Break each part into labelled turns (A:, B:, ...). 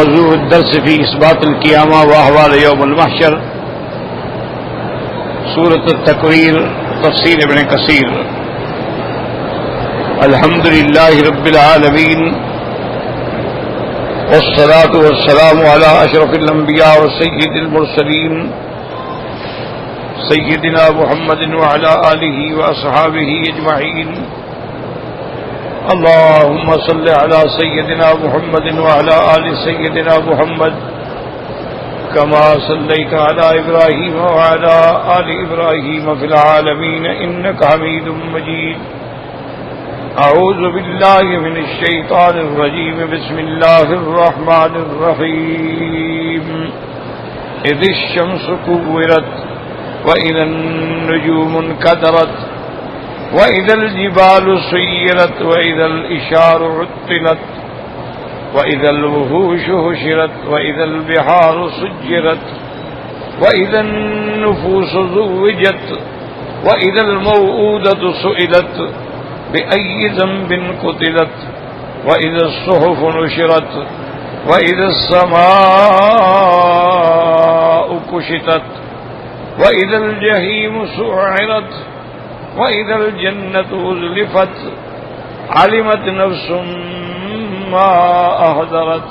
A: موضوع الدرس في إثبات القيامة وأحوال يوم المحشر سورة التكوير تفسير ابن كثير. الحمد لله رب العالمين والصلاة والسلام على أشرف الأنبياء وسيد المرسلين سيدنا محمد وعلى آله وأصحابه أجمعين. اللهم صل على سيدنا محمد وعلى آل سيدنا محمد كما صليت على إبراهيم وعلى آل إبراهيم في العالمين إنك حميد مجيد. أعوذ بالله من الشيطان الرجيم. بسم الله الرحمن الرحيم. إذ الشمس كورت وإذا النجوم انكدرت وإذا الجبال سيرت وإذا الإشار عطلت وإذا الوحوش حشرت وإذا البحار سجرت وإذا النفوس زوجت وإذا الموءودة سئلت بأي ذنب قتلت وإذا الصحف نشرت وإذا السماء كشطت وإذا الجحيم سعرت وإذا الجنة أزلفت علمت نفس ما أحضرت.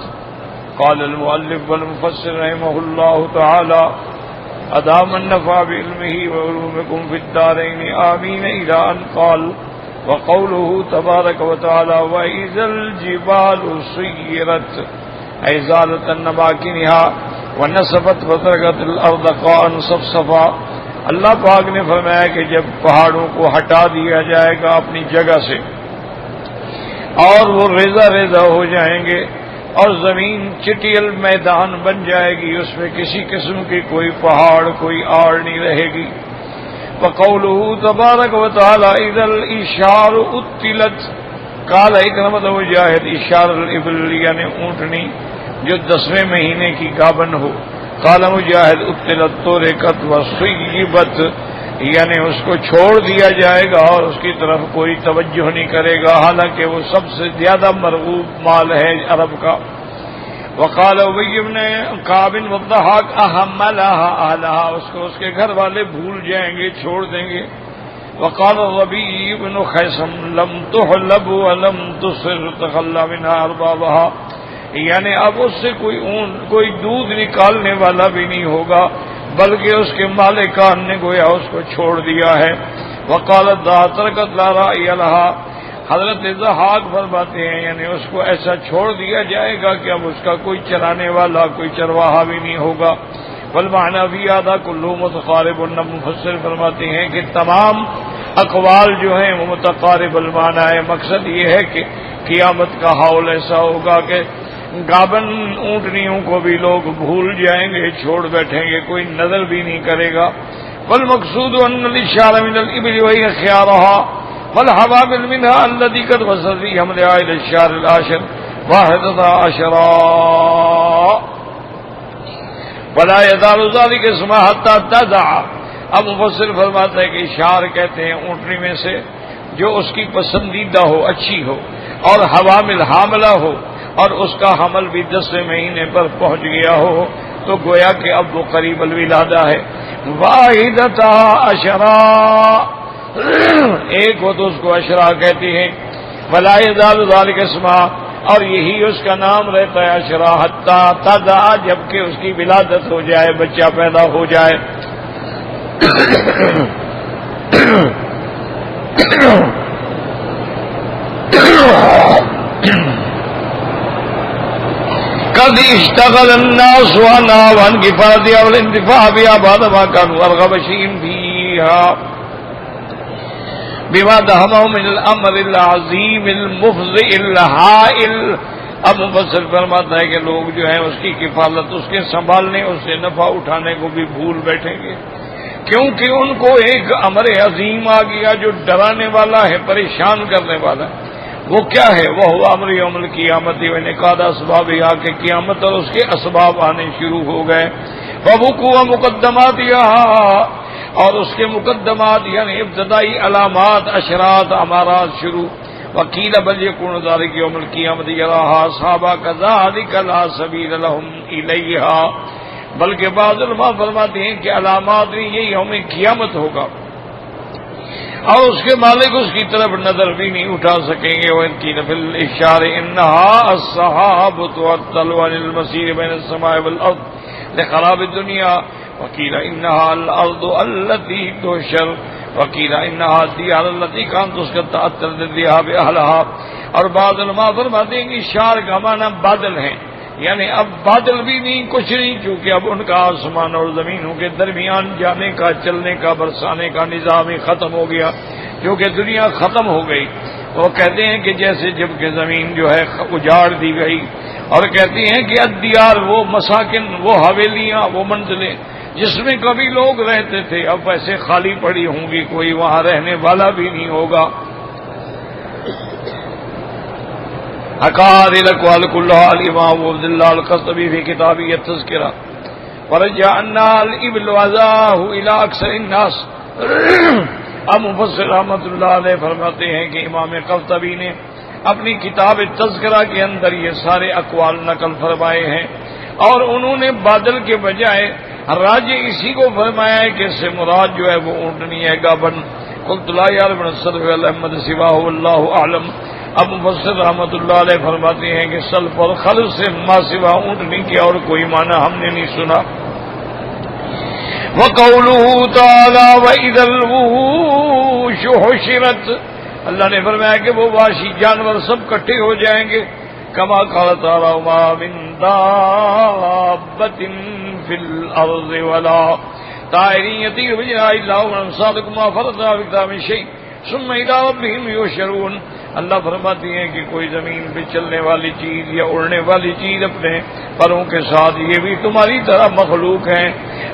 A: قال المؤلف والمفسر رحمه الله تعالى أدام النفع بعلمه وعلومكم في الدارين آمين إلى أن قال وقوله تبارك وتعالى وإذا الجبال سيرت أي زالت النباكنها ونصفت وتركت الأرض قاعا صفصفا. اللہ پاک نے فرمایا کہ جب پہاڑوں کو ہٹا دیا جائے گا اپنی جگہ سے اور وہ ریزہ ریزہ ہو جائیں گے اور زمین چٹیل میدان بن جائے گی، اس میں کسی قسم کی کوئی پہاڑ کوئی آڑ نہیں رہے گی. وقوله تبارک وتعالی اذا الاشار عطلت قال اکرمۃ مجاہد اشار الابل یعنی اونٹنی جو 10ویں مہینے کی گابن ہو. قال مجاہد عطلت ترکت وصیبت یعنی اس کو چھوڑ دیا جائے گا اور اس کی طرف کوئی توجہ نہیں کرے گا، حالانکہ وہ سب سے زیادہ مرغوب مال ہے عرب کا. وقال ابی بن کعب والضحاک احملها اهلها اس کو اس کے گھر والے بھول جائیں گے، چھوڑ دیں گے. وقال الربیع بن خیثم لم تحلب ولم تصر تخلى منها اربابها یعنی اب اس سے کوئی دودھ نکالنے والا بھی نہیں ہوگا بلکہ اس کے مالکان نے گویا اس کو چھوڑ دیا ہے. وقالت ترکت لا راعی لها حضرت ضحاک فرماتے ہیں یعنی اس کو ایسا چھوڑ دیا جائے گا کہ اب اس کا کوئی چرانے والا کوئی چرواہا بھی نہیں ہوگا. والمعنی فی ھذا کلہ متقارب. مفسر فرماتے ہیں کہ تمام اقوال جو ہیں وہ متقارب المعنی ہے. مقصد یہ ہے کہ قیامت کا حول ایسا ہوگا کہ گابن اونٹنیوں کو بھی لوگ بھول جائیں گے، چھوڑ بیٹھیں گے، کوئی نظر بھی نہیں کرے گا. والمقصود ان الاشار من الابل وهي خيارها والحوامل منها الذي قد وصل في حملها الى الشهر العاشر 11 ولا يزال ذلك اسمها حتى تدع. اب مفسر فرماتا ہے کہ اشار کہتے ہیں اونٹنی میں سے جو اس کی پسندیدہ ہو، اچھی ہو، اور حوامل حاملہ ہو اور اس کا حمل بھی 10ویں مہینے پر پہنچ گیا ہو تو گویا کہ اب وہ قریب الولادہ ہے. واحدتا اشرا ایک ہو تو اس کو اشرا کہتے ہیں. ولا یزال ذلک اسما اور یہی اس کا نام رہتا ہے اشرا حتی تدع جبکہ اس کی ولادت ہو جائے، بچہ پیدا ہو جائے. قد اشتغل الناس عن كفاية والانتفاع بها بعد ما كانوا أرغب شيء فيها بما دهمهم من الأمر العظيم المفزع الهائل. اب مفسر فرماتا ہے کہ لوگ جو ہیں اس کی کفالت، اس کے سنبھالنے، اس سے نفع اٹھانے کو بھی بھول بیٹھیں گے کیونکہ ان کو ایک امر عظیم آ گیا جو ڈرانے والا ہے، پریشان کرنے والا ہے. وہ کیا ہے؟ وہ ہوا امر یوم القیامت وانعقاد اسبابها کہ قیامت اور اس کے اسباب آنے شروع ہو گئے. ووقوع مقدماتها اور اس کے مقدمات یعنی ابتدائی علامات اشرات امارات شروع. وقیل بل یکون ذلک یوم القیامۃ یراها اصحاب کذلک لا سبیل لهم الیہا، بلکہ بعض علماء فرماتے ہیں کہ علامات میں یہ یوم قیامت ہوگا اور اس کے مالک اس کی طرف نظر بھی نہیں اٹھا سکیں گے. وَإِنْ قِيلَ فِي الْإِشْعَارِ إِنَّهَا الصَّحَابُ تُعَطَّلُ عَنِ الْمَسِيرِ بَيْنَ السَّمَاءِ وَالْأَرْضِ لِخَرَابِ الدُّنْيَا وَقِيلَ إِنَّهَا الْأَرْضُ الَّتِي تُحْشَرُ وَقِيلَ إِنَّهَا الدِّيَارُ الَّتِي كَانَتْ تُسْكَنُ تَأَثَّرَ لِذِهَابِ أَهْلِهَا. اور بعض علماء فرماتے ہیں کہ اشعار کا معنی بادل ہیں، یعنی اب بادل بھی نہیں کچھ نہیں، چونکہ اب ان کا آسمان اور زمینوں کے درمیان جانے کا، چلنے کا، برسانے کا نظام ہی ختم ہو گیا، کیونکہ دنیا ختم ہو گئی. وہ کہتے ہیں کہ جیسے جب کہ زمین جو ہے اجاڑ دی گئی، اور کہتے ہیں کہ الدیار وہ مساکن، وہ حویلیاں، وہ منزلیں جس میں کبھی لوگ رہتے تھے اب ویسے خالی پڑی ہوں گی، کوئی وہاں رہنے والا بھی نہیں ہوگا. اقاد الاقوال كلها الامام عبد الله القرطبي في كتابه التذكرة ورجع ان الابل وذاه الى اكثر الناس. اب مفسر رحمۃ اللہ علیہ فرماتے ہیں کہ امام قرطبی نے اپنی کتاب تذکرہ کے اندر یہ سارے اقوال نقل فرمائے ہیں، اور انہوں نے بادل کے بجائے راجع اسی کو فرمایا ہے کہ اس سے مراد جو ہے وہ اونٹنی ہے، گابن. قلت لا يعلم السلف والاحمد سواه والله اعلم. اب مفسر رحمۃ اللہ علیہ فرماتے ہیں کہ سلف اور خلف سے ما سوا اونٹنی کی اور کوئی معنی ہم نے نہیں سنا. وَقَوْلُهُ تَعَالَى وَإِذَا الْوُحُوشُ حُشِرَتْ، اللہ نے فرمایا کہ وہ وحشی جانور سب کٹھے ہو جائیں گے. كما قال تعالى وما من دابة في الأرض ولا طائر يطير بجناحيه إلا هو أمساكم ما فرطنا في الكتاب من شيء ثم إلى ربهم يحشرون. اللہ فرماتی ہیں کہ کوئی زمین پہ چلنے والی چیز یا اڑنے والی چیز اپنے پروں کے ساتھ یہ بھی تمہاری طرح مخلوق ہیں.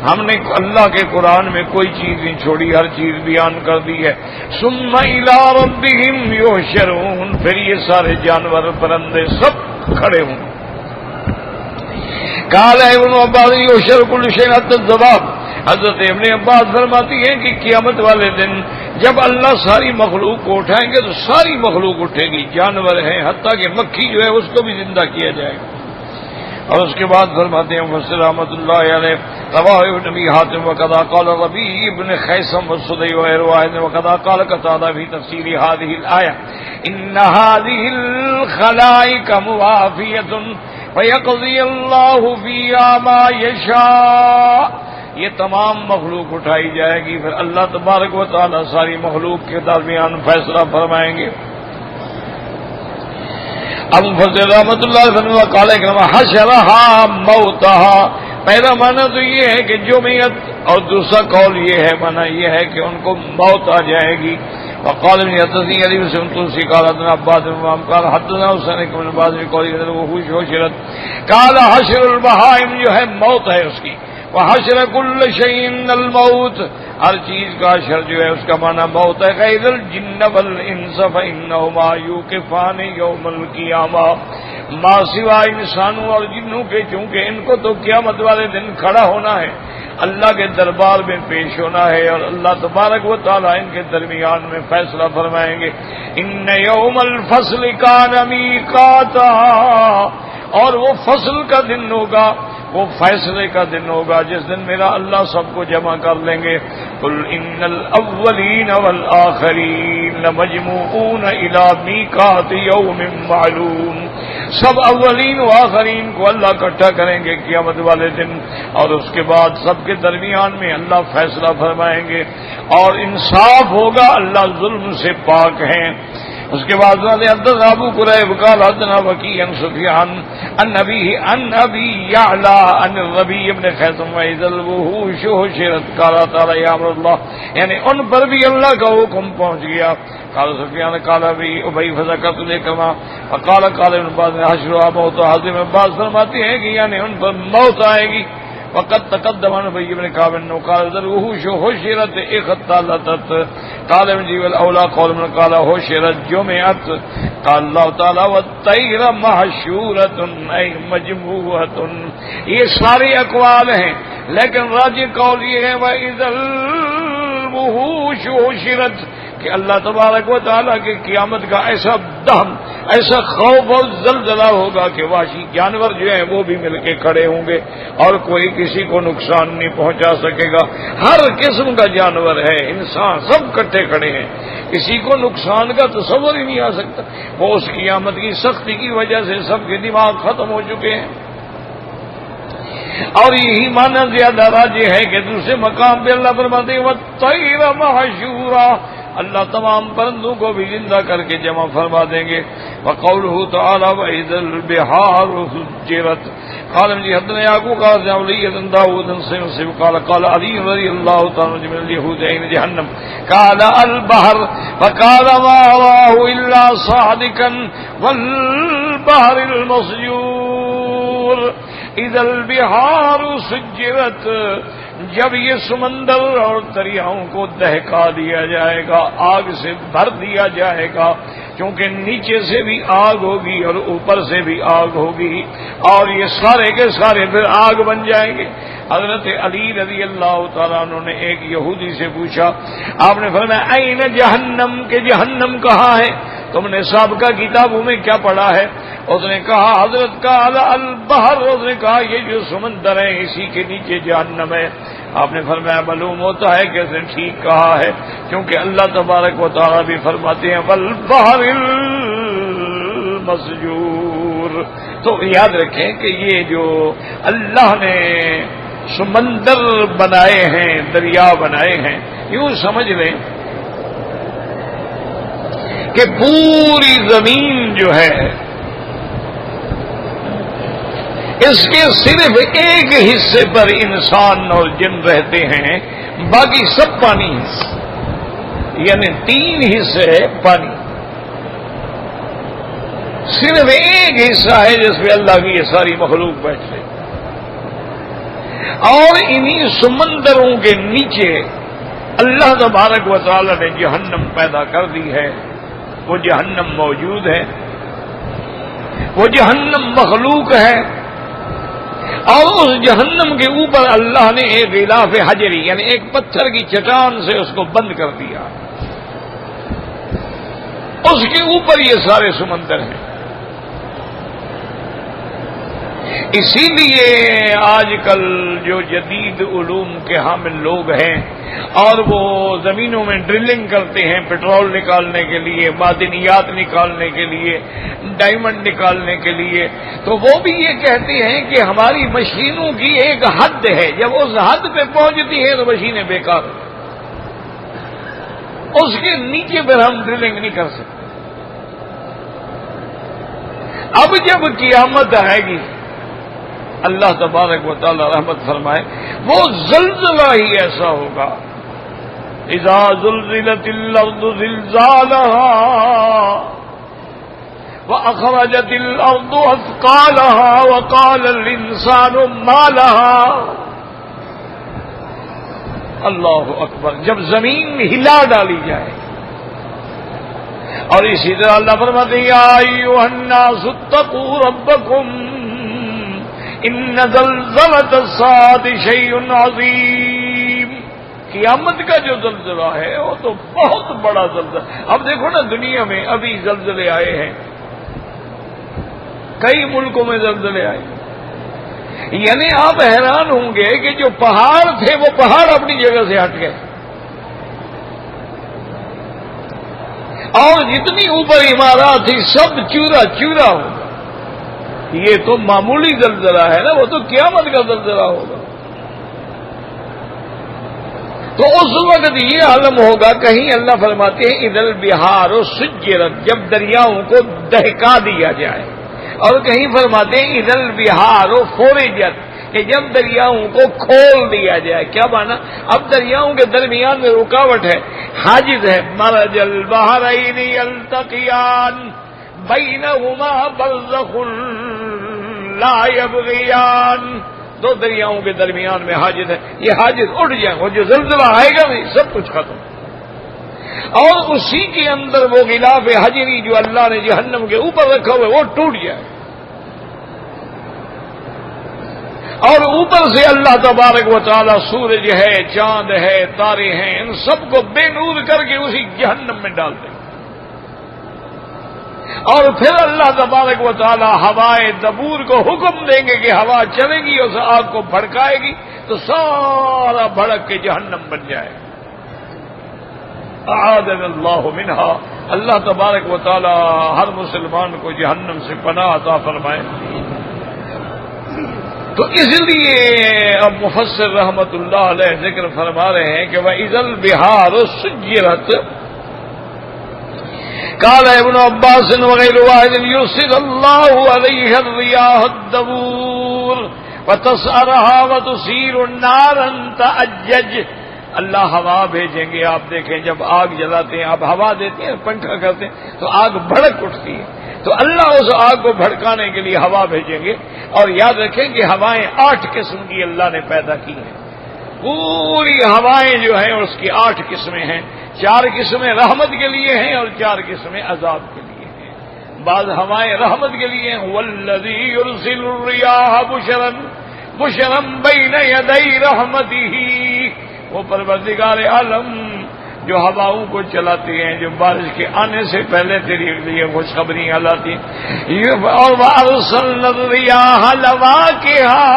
A: ہم نے اللہ کے قرآن میں کوئی چیز نہیں چھوڑی، ہر چیز بیان کر دی ہے. ثم إلى ربهم يحشرون، پھر یہ سارے جانور پرندے سب کھڑے ہوں. قال ابن عباس يحشر كل شيء حتى الذباب. حضرت ابن عباس فرماتی ہیں کہ قیامت والے دن جب اللہ ساری مخلوق کو اٹھائیں گے تو ساری مخلوق اٹھے گی، جانور ہیں حتیٰ کہ مکھی جو ہے اس کو بھی زندہ کیا جائے گا. اور اس کے بعد فرماتے ہیں مفسر رحمۃ اللہ علیہ رواہ ابن ابی حاتم وقضا قال ربیع ابن خیثم والسدی وغیر واحد وقضا قال قتادہ فی تفسیر هذه الآیہ ان هذه الخلائق موافیۃ فیقضی اللہ فیہا ما یشاء. یہ تمام مخلوق اٹھائی جائے گی، پھر اللہ تبارک و تعالی ساری مخلوق کے درمیان فیصلہ فرمائیں گے. اب مفسر رحمۃ اللہ علیہ قال کہ حشرها موتها، پہلا معنی تو یہ ہے کہ جمعیت، اور دوسرا قول یہ ہے معنی یہ ہے کہ ان کو موت آ جائے گی. وقال ابن حدثني علي بن سنتوسي قال حدثنا عباد بن امام قال حدثنا حسين بن باز قال وحوش حشرت. قال حشر البہائم جو ہے موت ہے اس کی. وحشر كل شيء الموت، ہر چیز کا حشر جو ہے اس کا معنی موت ہے. غیر الجن والانس فانهما يوقفان يوم القيامه، ما سوا انسانوں اور جنوں کے، چونکہ ان کو تو قیامت والے دن کھڑا ہونا ہے، اللہ کے دربار میں پیش ہونا ہے، اور اللہ تبارک و تعالی ان کے درمیان میں فیصلہ فرمائیں گے. ان یوم الفصل کان میقاتا، اور وہ فصل کا دن ہوگا، وہ فیصلے کا دن ہوگا جس دن میرا اللہ سب کو جمع کر لیں گے. قل ان الاولین والآخرین لمجموعون الی میقات یوم معلوم، سب اولین و آخرین کو اللہ اکٹھا کریں گے قیامت والے دن، اور اس کے بعد سب کے درمیان میں اللہ فیصلہ فرمائیں گے اور انصاف ہوگا، اللہ ظلم سے پاک ہیں. اس کے بعد حدثنا ابو قریب قال حدثنا وکیع عن سفیان عن ابی یعلا عن الربیع بن خیثم واذا الوحوش حشرت قال تعالی یا امر اللہ، یعنی ان پر بھی اللہ کا حکم پہنچ گیا. قال سفیان قال ابی فذكرت لكما فقال قال ابن باز حشرها موت. حضرت ابن باز فرماتے ہیں کہ یعنی ان پر موت آئے گی. وقد تقدم عن ابي بن كعب انه قال الوحوش حشرت اختلطت. قال ابن جيب الاولى قول من قال حشرت جمعت. قال الله تعالى والطير محشورة اي مجموعة. یہ سارے اقوال ہیں لیکن راجح قول یہ ہے واذا الوحوش حشرت، کہ اللہ تبارک و تعالیٰ کے قیامت کا ایسا دہم، ایسا خوف اور زلزلہ ہوگا کہ وحشی جانور جو ہیں وہ بھی مل کے کھڑے ہوں گے اور کوئی کسی کو نقصان نہیں پہنچا سکے گا. ہر قسم کا جانور ہے، انسان، سب کٹھے کھڑے ہیں، کسی کو نقصان کا تصور ہی نہیں آ سکتا. وہ اس قیامت کی سختی کی وجہ سے سب کے دماغ ختم ہو چکے ہیں. اور یہی معنی زیادہ راجح ہے کہ دوسرے مقام پہ اللہ فرماتے ہیں وَالطَّيْرَ مَحْشُورًا، اللہ تمام پرندوں کو بھی زندہ کر کے جمع فرما دیں گے. وَقَوْلُهُ تَعَالَى وَإِذَا الْبِحَارُ سُجِّرَتْ قال مجھے حدنا يعقوب قال علیہ داود سے قال علی رضی اللہ تعالی من اليهودين جہنم قال البحر فقال ما راه الا صادقا والبحر المسجور اذا البحار سجرت، جب یہ سمندر اور دریاؤں کو دہکا دیا جائے گا، آگ سے بھر دیا جائے گا، کیونکہ نیچے سے بھی آگ ہوگی اور اوپر سے بھی آگ ہوگی، اور یہ سارے کے سارے پھر آگ بن جائیں گے. حضرت علی رضی اللہ تعالیٰ عنہ نے ایک یہودی سے پوچھا، آپ نے فرمایا این جہنم، کہ جہنم کہاں ہے؟ تم نے سابقہ کتابوں میں کیا پڑھا ہے؟ اس نے کہا حضرت کا البحر، اس نے کہا یہ جو سمندر ہے اسی کے نیچے جہنم ہے. آپ نے فرمایا معلوم ہوتا ہے کہ اس نے ٹھیک کہا ہے، کیونکہ اللہ تبارک و تعالیٰ بھی فرماتے ہیں والبحر المسجور. تو یاد رکھیں کہ یہ جو اللہ نے سمندر بنائے ہیں، دریا بنائے ہیں، یوں سمجھ لیں کہ پوری زمین جو ہے اس کے صرف ایک حصے پر انسان اور جن رہتے ہیں، باقی سب پانی ہے، یعنی 3 حصے پانی، صرف ایک حصہ ہے جس پہ اللہ کی یہ ساری مخلوق بیٹھے. اور انہی سمندروں کے نیچے اللہ تبارک و تعالی نے جہنم پیدا کر دی ہے. وہ جہنم موجود ہے، وہ جہنم مخلوق ہے، اور اس جہنم کے اوپر اللہ نے ایک غلاف حجری یعنی ایک پتھر کی چٹان سے اس کو بند کر دیا. اس کے اوپر یہ سارے سمندر ہیں. اسی لیے آج کل جو جدید علوم کے حامل لوگ ہیں اور وہ زمینوں میں ڈرلنگ کرتے ہیں پٹرول نکالنے کے لیے، معدنیات نکالنے کے لیے، ڈائمنڈ نکالنے کے لیے، تو وہ بھی یہ کہتے ہیں کہ ہماری مشینوں کی ایک حد ہے، جب اس حد پہ پہنچتی ہے تو مشینیں بیکار ہیں، اس کے نیچے پھر ہم ڈرلنگ نہیں کر سکتے. اب جب قیامت آئے گی، اللہ تبارک و تعالی رحمت فرمائے، وہ زلزلہ ہی ایسا ہوگا اذا زلزلت الارض زلزالها واخرجت الارض اثقالها وقال الانسان ما لها. اللہ اکبر، جب زمین ہلا ڈالی جائے. اور اسی طرح اللہ فرماتے ہیں یا ایھا الناس اتقوا ربکم ان زلزلۃ الساعۃ شیء عظیم. قیامت کا جو زلزلہ ہے وہ تو بہت بڑا زلزلہ. اب دیکھو نا دنیا میں ابھی زلزلے آئے ہیں، کئی ملکوں میں زلزلے آئے، یعنی آپ حیران ہوں گے کہ جو پہاڑ تھے وہ پہاڑ اپنی جگہ سے ہٹ گئے، اور جتنی اوپر عمارات تھی سب چورا چورا ہو گیا. یہ تو معمولی زلزلہ ہے نا، وہ تو قیامت کا زلزلہ ہوگا. تو اس وقت یہ عالم ہوگا. کہیں اللہ فرماتے ہیں اذا البحار سجرت، جب دریاؤں کو دہکا دیا جائے، اور کہیں فرماتے ہیں اذا البحار فورجت، کہ جب دریاؤں کو کھول دیا جائے. کیا مانا؟ اب دریاؤں کے درمیان میں رکاوٹ ہے، حاجز ہے. مرج البحرین یلتقیان بینہما برزخ لا یبغیان. 2 دریاؤں کے درمیان میں حاجز ہے، یہ حاجز اٹھ جائیں، وہ جو زلزلہ آئے گا نہیں سب کچھ ختم. اور اسی کے اندر وہ غلاف حجری جو اللہ نے جہنم کے اوپر رکھا ہوا ہے وہ ٹوٹ جائے. اور اوپر سے اللہ تبارک و تعالی سورج ہے، چاند ہے، تارے ہیں، ان سب کو بے نور کر کے اسی جہنم میں ڈال دیں. اور پھر اللہ تبارک و تعالی ہوائے دبور کو حکم دیں گے کہ ہوا چلے گی، اس آگ کو بھڑکائے گی تو سارا بھڑک کے جہنم بن جائے. اعاذنا اللہ منہا. اللہ تبارک و تعالی ہر مسلمان کو جہنم سے پناہ عطا فرمائے. تو اس لیے اب مفسر رحمت اللہ علیہ ذکر فرما رہے ہیں کہ وَإِذَا الْبِحَارُ سُجِّرَتْ. قال ابن عباس وغير واحد يرسل الله عليها الرياح الدبور وتسعرها وتثير نارا تأجج. اللہ ہوا بھیجیں گے. آپ دیکھیں جب آگ جلاتے ہیں، آپ ہوا دیتے ہیں، پنکھا کرتے ہیں تو آگ بھڑک اٹھتی ہے. تو اللہ اس آگ کو بھڑکانے کے لیے ہوا بھیجیں گے. اور یاد رکھیں کہ ہوائیں 8 قسم کی اللہ نے پیدا کی ہیں. پوری ہوائیں جو ہیں اس کی 8 قسمیں ہیں. 4 قسمیں رحمت کے لیے ہیں اور 4 قسمیں عذاب کے لیے ہیں. بعض ہوائیں رحمت کے لیے ہیں. والذی یرسل الرياح بشرا بین یدی رحمتہ. وہ پروردگار عالم جو ہواؤں کو چلاتے ہیں، جو بارش کے آنے سے پہلے تیرے لیے خوشخبریاں لاتی ہیں. اور وَأَرْسَلْنَا الرِّيَاحَ لَوَاقِحَا.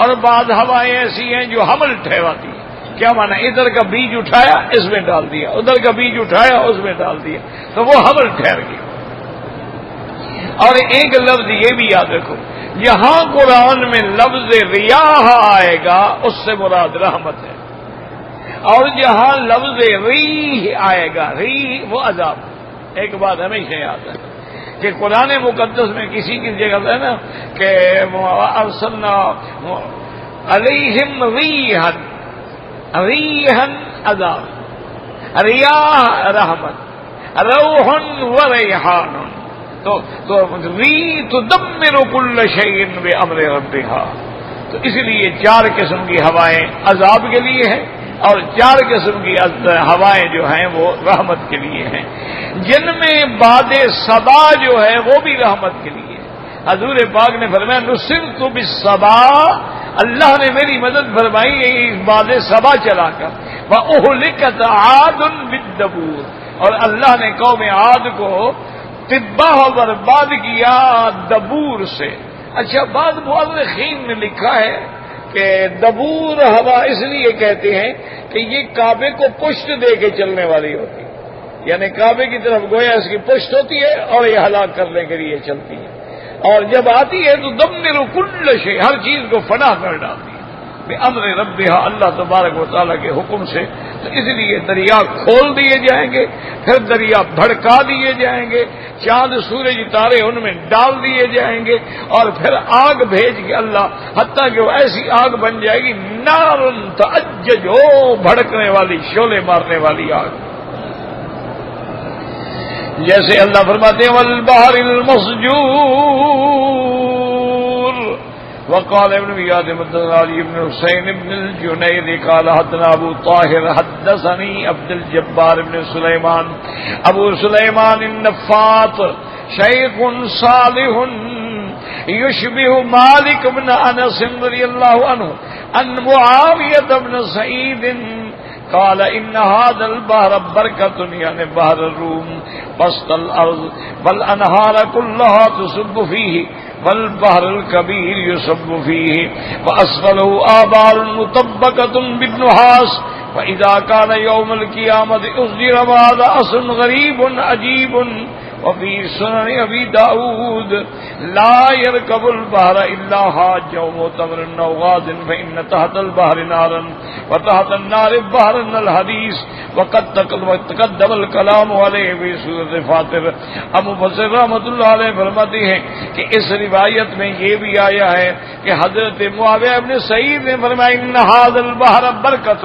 A: اور بعض ہوائیں ایسی ہیں جو حمل ٹھہراتی ہیں. کیا مانا؟ ادھر کا بیج اٹھایا اس میں ڈال دیا، ادھر کا بیج اٹھایا اس میں ڈال دیا، تو وہ حمل ٹھہر گیا. اور ایک لفظ یہ بھی یاد رکھو، یہاں قرآن میں لفظ ریاح آئے گا اس سے مراد رحمت ہے. اور جہاں لفظ ریح آئے گا، ریح وہ عذاب. ایک بات ہمیشہ یاد ہے کہ قرآن مقدس میں کسی کی جگہ ہے نا کہ ارسلنا علیہم ریحا، ریحا عذاب، ریاح رحمت، روح و ریحان. تو ریح تدمر کل شیء بامر ربھا. تو اس لیے 4 قسم کی ہوائیں عذاب کے لیے ہیں اور 4 قسم کی ہوائیں جو ہیں وہ رحمت کے لیے ہیں. جن میں باد صبا جو ہے وہ بھی رحمت کے لیے. حضور پاک نے فرمایا نصرت بالصبا، اللہ نے میری مدد فرمائی اس باد صبا چلا کر. وَأُهْلِكَتْ عَادٌ بِالدَّبُورِ. اور اللہ نے قوم عاد کو تباہ و برباد کیا دبور سے. اچھا، بعض مؤرخین نے لکھا ہے کہ دبور ہوا اس لیے کہتے ہیں کہ یہ کعبے کو پشت دے کے چلنے والی ہوتی ہے. یعنی کعبے کی طرف گویا اس کی پشت ہوتی ہے اور یہ ہلاک کرنے کے لیے چلتی ہے. اور جب آتی ہے تو دمر کل شیء، ہر چیز کو فنا کر ڈالتی ہے بامر ربھا، اللہ تبارک و تعالیٰ کے حکم سے. تو اس لیے دریا کھول دیے جائیں گے، پھر دریا بھڑکا دیے جائیں گے، چاند سورج تارے ان میں ڈال دیے جائیں گے، اور پھر آگ بھیج کے اللہ، حتیٰ کہ وہ ایسی آگ بن جائے گی نارن تأجج، بھڑکنے والی، شعلے مارنے والی آگ. جیسے اللہ فرماتے ہیں والبحر المسجور. وقال ابن زیاد حدثنا علی بن حسین بن الجنید قال حدثنا ابو طاہر حدثني عبد الجبار بن سلیمان ابو سلیمان النفاط شیخ صالح يشبه مالك بن انس رضی اللہ عنہ ان معاویہ بن سعید قال ان هذا البحر بركة، يعني بحر الروم، بسط الارض بل انهار كلها تصب فيه، والبحر الكبير يصب فيه، واسفله آبار مطبقة بالنحاس. فإذا كان يوم القيامة أصدر هذا أصل غريب عجيب. وفي سنن أبي داود لا يركب البحر إلا حاج ومعتمر أو غاز، فإن تحت البحر نارا وتحت النار بحر الحديث. وقد تقدم الكلام عليه في سورة فاطر. اب مفسر رحمۃ اللہ علیہ فرماتے ہیں کہ اس روایت میں یہ بھی آیا ہے کہ حضرت معاویہ بن سعید نے فرمایا ان هذا البحر برکۃ،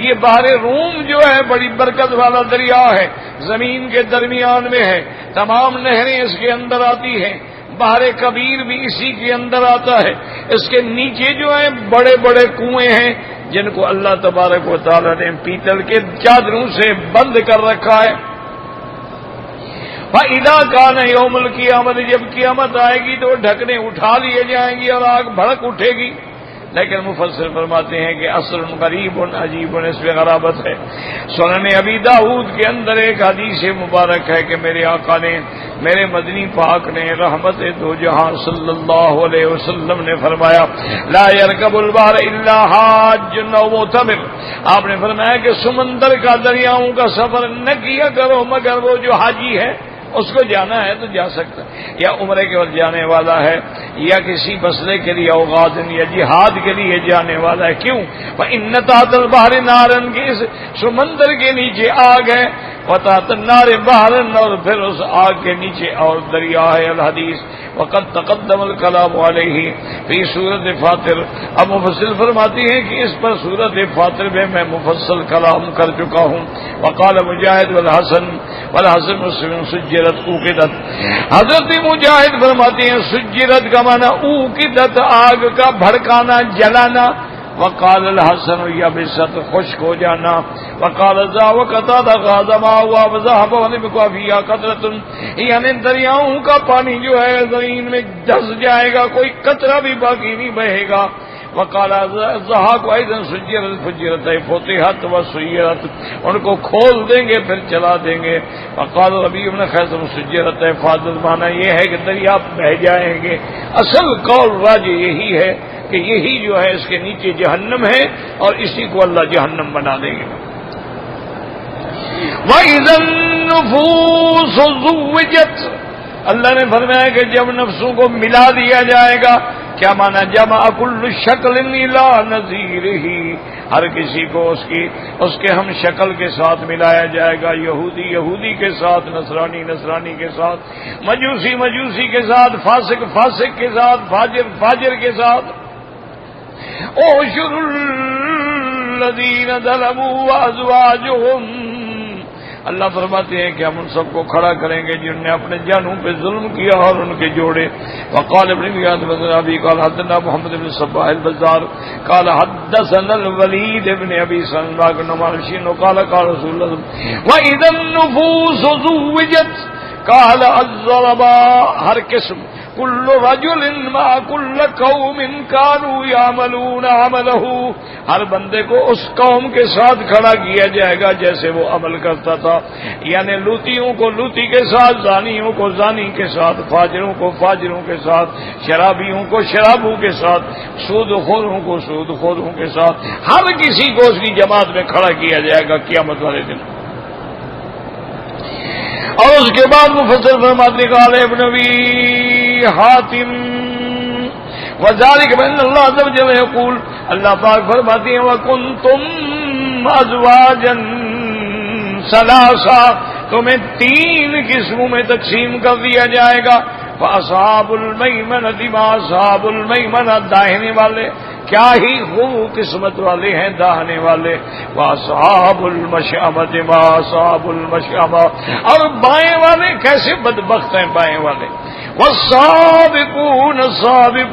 A: یہ بحر روم جو ہے بڑی برکت والا دریا ہے، زمین کے درمیان میں ہے، تمام نہریں اس کے اندر آتی ہیں. بحر کبیر بھی اسی کے اندر آتا ہے. اس کے نیچے جو ہیں بڑے بڑے کنویں ہیں جن کو اللہ تبارک و تعالی نے پیتل کے چادروں سے بند کر رکھا ہے. فَإِذَا كَانَ يَوْمُ الْقِيَامَةِ، جب قیامت آئے گی تو ڈھکنے اٹھا لیے جائیں گی اور آگ بھڑک اٹھے گی. لیکن مفسر فرماتے ہیں کہ اصل غریب عجیب اس میں غرابت ہے۔ سنن ابی داؤد کے اندر ایک حدیث مبارک ہے کہ میرے آقا نے، میرے مدنی پاک نے، رحمت دو جہاں صلی اللہ علیہ وسلم نے فرمایا لا یرکب البحر الا حاج او معتمر۔ آپ نے فرمایا کہ سمندر کا، دریاؤں کا سفر نہ کیا کرو مگر وہ جو حاجی ہے، اس کو جانا ہے تو جا سکتا ہے، یا عمرے کے وقت جانے والا ہے، یا کسی مسئلے کے لیے اوغاد یا جہاد کے لیے جانے والا ہے۔ کیوں؟ فإن تحت البحر نارا، کہ اس سمندر کے نیچے آگ ہے، وتحت النار بحر، اور پھر اس آگ کے نیچے اور دریا ہے۔ الحدیث وقد تقدم الکلام علیہ فی سورۃ فاطر۔ اب مفصل فرماتی ہیں کہ اس پر سورۃ فاطر میں مفصل کلام کر چکا ہوں۔ وقال مجاہد والحسن مسلم سجرت اوقدت۔ حضرت مجاہد فرماتے ہیں سجرت کا معنی اوقدت، آگ کا بھڑکانا، جلانا۔ وقال الحسن یبست، خشک ہو جانا۔ وقال ذا وقتاد غاضما ہوا وذهب ونبقى فيها قطرة، یعنی دریاؤں کا پانی جو ہے زمین میں دھس جائے گا، کوئی قطرہ بھی باقی نہیں بہے گا۔ وقال ذهب ايضا سجرت فجرت فتحت وسيرت، ان کو کھول دیں گے پھر چلا دیں گے۔ وقال ربيع بن خيثم سجرت فاضل، معنی یہ ہے کہ دریا بہہ جائیں گے۔ اصل قول راجح یہی ہے کہ یہی جو ہے اس کے نیچے جہنم ہے اور اسی کو اللہ جہنم بنا دیں گے۔ وَإِذَا النُّفُوسُ زُوِّجَتْ، اللہ نے فرمایا کہ جب نفسوں کو ملا دیا جائے گا، کیا معنی؟ جمع کل شکل الی نظیرہ، ہر کسی کو اس کے ہم شکل کے ساتھ ملایا جائے گا۔ یہودی یہودی کے ساتھ، نصرانی نصرانی کے ساتھ، مجوسی مجوسی کے ساتھ، فاسق فاسق کے ساتھ، فاجر فاجر کے ساتھ۔ احشر الذین ظلموا وازواجہم، اللہ فرماتے ہیں کہ ہم ان سب کو کھڑا کریں گے جنہوں نے اپنے جانوں پہ ظلم کیا اور ان کے جوڑے۔ وقال ابن زیاد بن ابی قال حدثنا محمد بن صباح البزار قال حدثنا الولید بن ابی سلمہ بن نماشین قال قال رسول اللہ واذا النفوس زوجت قال الظلماء، ہر قسم کل رجل ما کل قوم كانوا يعملون عمله، ہر بندے کو اس قوم کے ساتھ کھڑا کیا جائے گا جیسے وہ عمل کرتا تھا، یعنی لوتیوں کو لوتی کے ساتھ، زانیوں کو زانی کے ساتھ، فاجروں کو فاجروں کے ساتھ، شرابیوں کو شرابوں کے ساتھ، سود خوروں کو سود خوروں کے ساتھ، ہر کسی کو اس کی جماعت میں کھڑا کیا جائے گا قیامت والے دن۔ اور اس کے بعد مفسر فرماتے ہیں قال ابن ابی حاتم وذلك بان اللہ عز وجل یقول، اللہ پاک فرماتے ہیں وکنتم ازواجا ثلاثا، تمہیں 3 قسموں میں تقسیم کر دیا جائے گا۔ فاصحاب المیمنۃ ما اصحاب المیمنۃ، داہنے والے کیا ہی خوب قسمت والے ہیں داہنے والے۔ واصحاب المشأمۃ ما اصحاب المشأمہ، اور بائیں والے کیسے بدبخت ہیں بائیں والے۔ والسابقون السابقون،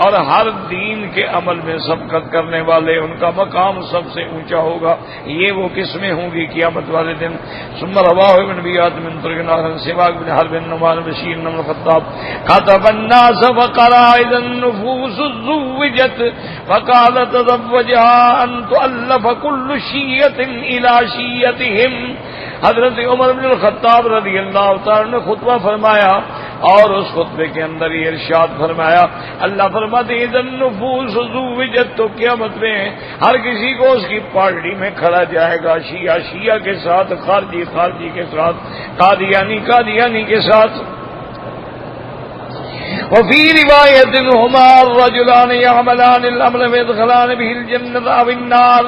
A: اور ہر دین کے عمل میں سبقت کرنے والے، ان کا مقام سب سے اونچا ہوگا۔ یہ وہ قسمیں ہوں گی قیامت والے دن۔ ثم رواه ابن بیات من طرق ناصر سواق بن حرب نعمان بشیر بن الخطاب خطب الناس فقرا اذا النفوس زوجت فقال تزوجها ان تؤلف كل شيعة الى شيعتهم۔ حضرت عمر بن الخطاب رضی اللہ تعالی نے خطبہ فرمایا اور اس خطبے کے اندر یہ ارشاد فرمایا، اللہ فرماتے ہیں اذا النفوس زوجت، تو قیامت میں ہر کسی کو اس کی پارٹی میں کھڑا جائے گا، شیعہ شیعہ کے ساتھ، خارجی خارجی کے ساتھ، قادیانی قادیانی کے ساتھ۔ وفي روایت ہما الرجلان يعملان العمل ويدخلان به الجنة او النار،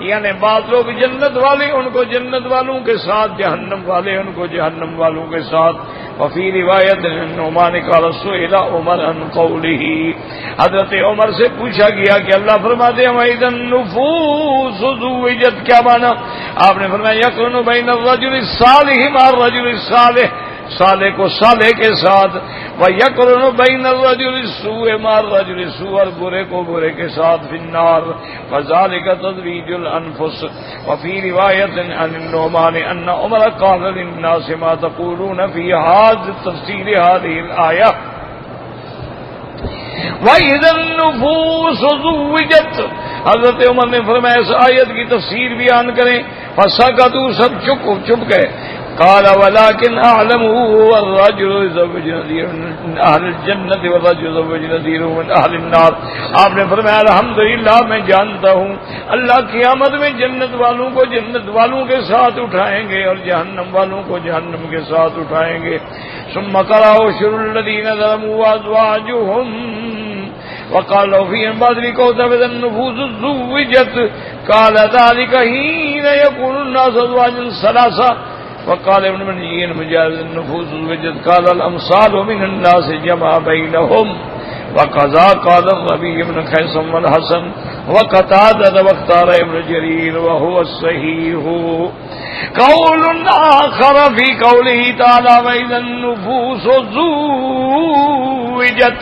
A: یعنی بعض لوگ جنت والے ان کو جنت والوں کے ساتھ، جہنم والے ان کو جہنم والوں کے ساتھ۔ وفي روایت نعمان قال سئل عمر عن قوله، حضرت عمر سے پوچھا گیا کہ اللہ فرماتے ہیں وَإِذَا النُّفُوسُ زُوِّجَتْ، کیا معنی؟ آپ نے فرمایا يَقْرُنُ بَيْنَ الرَّجُلِ الصَّالِحِ مَعَ الرَّجُلِ الصَّالِحِ، صالح کو صالح کے ساتھ، وَيَقْرُنُ بَيْنَ الرَّجُلِ السُّوءِ مَعَ الرَّجُلِ السُّوءِ، اور برے کو برے کے ساتھ فِي النَّارِ، وَذَلِكَ تَزْوِيجُ الْأَنفُسِ۔ وفي رواية عن النعمان أن عمر قال للناس ما تقولون في هذا تفسير هذه الآية، وَإِذَا النُّفُوسُ زُوِّجَتْ، حضرت عمر نے فرمایا اس آیت کی تفسیر بیان کریں، فَسَكَتُوا، سب چپ گئے. قال ولكن اعلموا الرجل يزوج نذير من اهل الجنه والرجل يزوج نذير من اهل النار. آپ نے فرمایا الحمدللہ میں جانتا ہوں اللہ قیامت میں جنت والوں کو جنت والوں کے ساتھ اٹھائیں گے اور جہنم والوں کو جہنم کے ساتھ اٹھائیں گے. ثم قرأوا شر الذين ظلموا وازواجهم وقالوا في بعض الكتب النفوس زوجت. قال ذلك حين يقول الناس ازواجا ثلاثه. وقال ابن منجين مجاز النفوس زوجت. قال الامثال من الناس جمع بينهم. وقضى قال الربيع بن خيثم والحسن وقتادة واختار ابن جرير وهو الصحيح. قول آخر في قوله تعالى وإذا النفوس زوجت.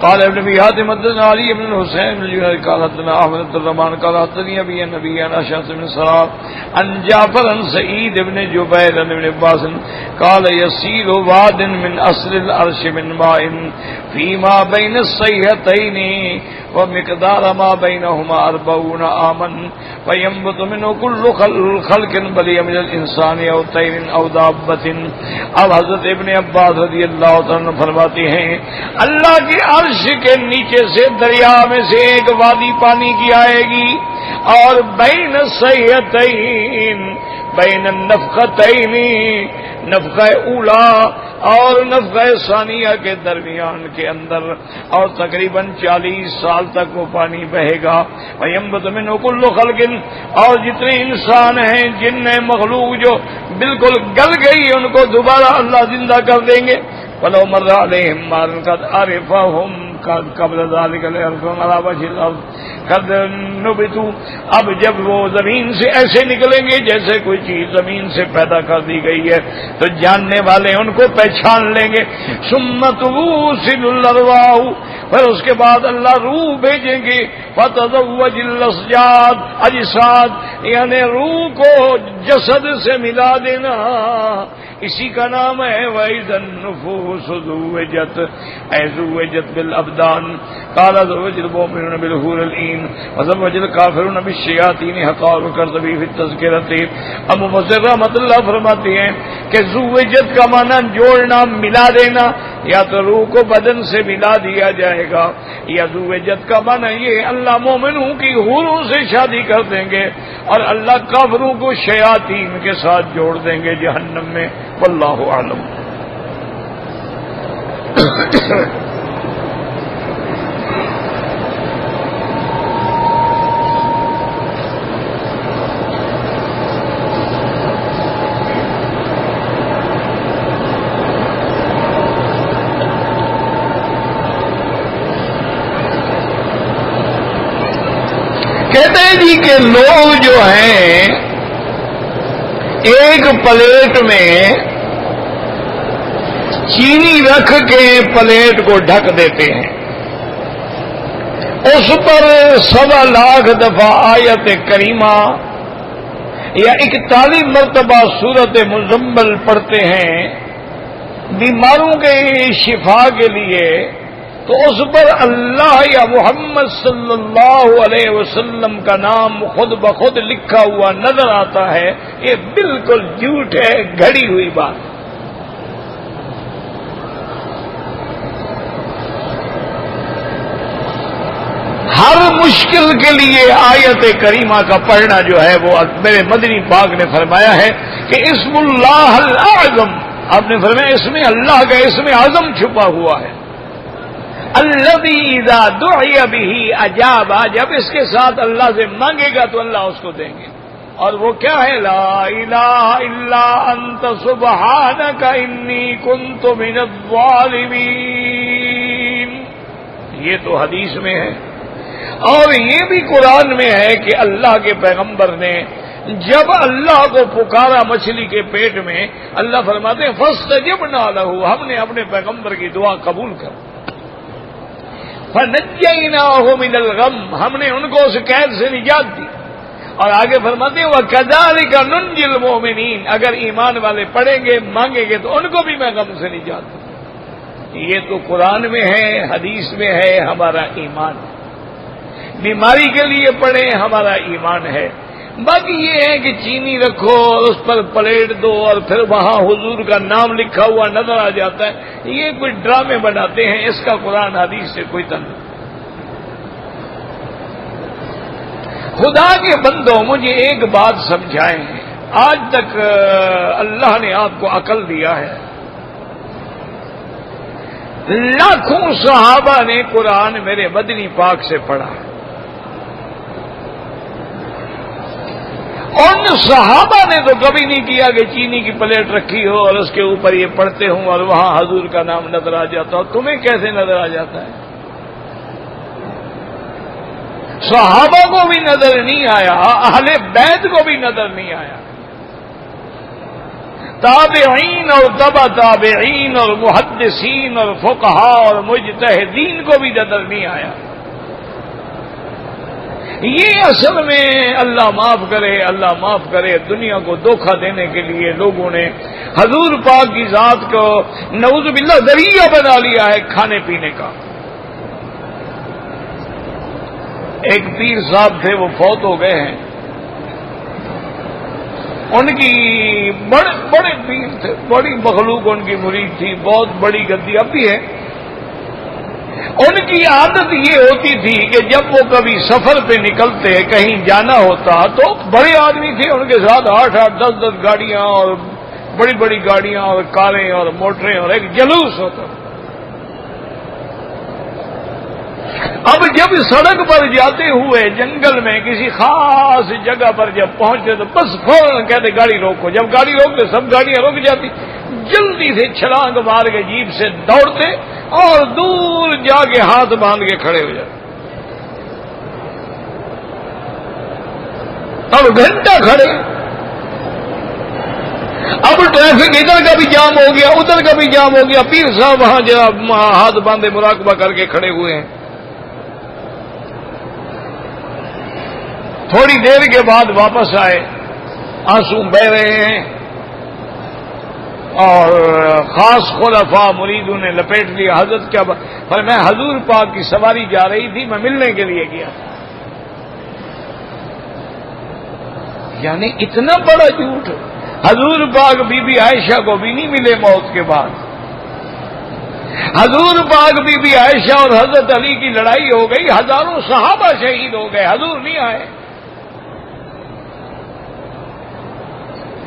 A: قال ابن ابي حاتم حدثنا علي بن الحسين قال حدثنا احمد بن الرحمن قال حدثني ابي النبي عن اشعث بن سرار عن جعفر بن سعيد بن جبير بن عباس قال يسيل واد من اصل العرش من ماء فيما بين الصيحتين ومقدار ما بينهما 40 عاما فينبت منه كل خلق بلي من الانسان او طير او دابة. اب حضرت ابن عباس رضی اللہ عنہ فرماتے ہیں اللہ کی عرش کے نیچے سے دریا میں سے ایک وادی پانی کی آئے گی اور بین الصیحتین بین النفختین نفخہ اولا اور نفخہ ثانیہ کے درمیان کے اندر اور تقریباً 40 سال تک وہ پانی بہے گا. وَيَنبُتُ مِنْهُ كُلُّ خَلْقٍ اور جتنے انسان ہیں جن مخلوق جو بالکل گل گئی ان کو دوبارہ اللہ زندہ کر دیں گے. وَلَوْ مَرَّ عَلَيْهِمْ مَارٌ قَدْ عَرِفَهُمْ قبل ذلك ليرفعون على وجه الارض قد نبتوا. اب جب وہ زمین سے ایسے نکلیں گے جیسے کوئی چیز زمین سے پیدا کر دی گئی ہے تو جاننے والے ان کو پہچان لیں گے. ثم توصل الارواح، پھر اس کے بعد اللہ روح بھیجیں گے. فتزوج الاسجاد اجساد، یعنی روح کو جسد سے ملا دینا، اسی کا نام ہے وَإِذَا النُّفُوسُ زُوِّجَتْ اے زُوِّجَتْ بالابدان. قال زوج المؤمنون بالحور العین وزوج الکافرون بالشیاطین حقا وکرذبی فی التذکرۃ. اب مفسر رحمۃ اللہ فرماتے ہیں کہ زوجت کا معنی جوڑنا، ملا دینا، یا تو روح کو بدن سے ملا دیا جائے گا، یا زوجت کا معنی یہ اللہ مومنوں کی حوروں سے شادی کر دیں گے اور اللہ کافروں کو شیاطین کے ساتھ جوڑ دیں گے جہنم میں. واللہ اعلم. کہتے ہیں جی کہ لوگ جو ہیں ایک پلیٹ میں چینی رکھ کے پلیٹ کو ڈھک دیتے ہیں، اس پر 1.25 لاکھ دفعہ آیت کریمہ یا 41 مرتبہ سورت مزمل پڑھتے ہیں بیماروں کے شفا کے لیے، تو اس پر اللہ یا محمد صلی اللہ علیہ وسلم کا نام خود بخود لکھا ہوا نظر آتا ہے. یہ بالکل جھوٹ ہے، گھڑی ہوئی بات. ہر مشکل کے لیے آیت کریمہ کا پڑھنا جو ہے وہ میرے مدنی پاک نے فرمایا ہے کہ اسم اللہ الاعظم، آپ نے فرمایا اس میں اللہ کا اسم اعظم چھپا ہوا ہے. الذی اذا دعی بہ اجاب، جب اس کے ساتھ اللہ سے مانگے گا تو اللہ اس کو دیں گے. اور وہ کیا ہے؟ لا الہ الا انت سبحانک انی کنت من الظالمین. یہ تو حدیث میں ہے اور یہ بھی قرآن میں ہے کہ اللہ کے پیغمبر نے جب اللہ کو پکارا مچھلی کے پیٹ میں، اللہ فرماتے ہیں فاستجبنا لہ، ہم نے اپنے پیغمبر کی دعا قبول کر. فنجیناہ من الغم، ہم نے ان کو اس قید سے نجات دی. اور آگے فرماتے ہیں وَكَذَلِكَ نُنْجِي الْمُؤْمِنِينَ، اگر ایمان والے پڑھیں گے مانگیں گے تو ان کو بھی میں غم سے نجات دوں. یہ تو قرآن میں ہے، حدیث میں ہے، ہمارا ایمان ہے۔ بیماری کے لیے پڑھیں، ہمارا ایمان ہے۔ باقی یہ ہے کہ چینی رکھو اور اس پر پلیٹ دو اور پھر وہاں حضور کا نام لکھا ہوا نظر آ جاتا ہے، یہ کوئی ڈرامے بناتے ہیں، اس کا قرآن حدیث سے کوئی تعلق۔ خدا کے بندوں، مجھے ایک بات سمجھائیں، آج تک اللہ نے آپ کو عقل دیا ہے، لاکھوں صحابہ نے قرآن میرے مدنی پاک سے پڑھا، ان صحابہ نے تو کبھی نہیں کیا کہ چینی کی پلیٹ رکھی ہو اور اس کے اوپر یہ پڑھتے ہوں اور وہاں حضور کا نام نظر آ جاتا ہو۔ تمہیں کیسے نظر آ جاتا ہے؟ صحابہ کو بھی نظر نہیں آیا، اہل بیت کو بھی نظر نہیں آیا، تابعین اور تبع تابعین اور محدثین اور فقہاء اور مجتہدین کو بھی نظر نہیں آیا۔ یہ اصل میں اللہ معاف کرے، اللہ معاف کرے، دنیا کو دھوکہ دینے کے لیے لوگوں نے حضور پاک کی ذات کو نعوذ باللہ ذریعہ بنا لیا ہے کھانے پینے کا۔ ایک پیر صاحب تھے، وہ فوت ہو گئے ہیں، ان کی بڑے پیر تھے، بڑی مخلوق ان کی مرید تھی، بہت بڑی گدی اب بھی ہے۔ ان کی عادت یہ ہوتی تھی کہ جب وہ کبھی سفر پہ نکلتے، کہیں جانا ہوتا، تو بڑے آدمی تھے، ان کے ساتھ 8-8 10-10 گاڑیاں اور بڑی بڑی گاڑیاں اور کاریں اور موٹریں اور ایک جلوس ہوتا۔ اب جب سڑک پر جاتے ہوئے جنگل میں کسی خاص جگہ پر جب پہنچتے تو بس فوراً کہتے گاڑی روکو، جب گاڑی روکتے سب گاڑیاں رک جاتی، جلدی سے چھلانگ مار کے جیپ سے دوڑتے اور دور جا کے ہاتھ باندھ کے کھڑے ہو جاتے۔ اب گھنٹہ کھڑے، اب ٹریفک ادھر کا بھی جام ہو گیا، ادھر کا بھی جام ہو گیا، پیر صاحب وہاں جناب ہاتھ باندھے مراقبہ کر کے کھڑے ہوئے ہیں۔ تھوڑی دیر کے بعد واپس آئے، آنسو بہ رہے ہیں، اور خاص خلفاء مریدوں نے لپیٹ لیا۔ حضرت کیا پر میں حضور پاک کی سواری جا رہی تھی، میں ملنے کے لیے گیا تھا۔ یعنی اتنا بڑا جھوٹ، حضور پاک بی بی عائشہ کو بھی نہیں ملے موت کے بعد، حضور پاک بی بی عائشہ اور حضرت علی کی لڑائی ہو گئی، ہزاروں صحابہ شہید ہو گئے، حضور نہیں آئے۔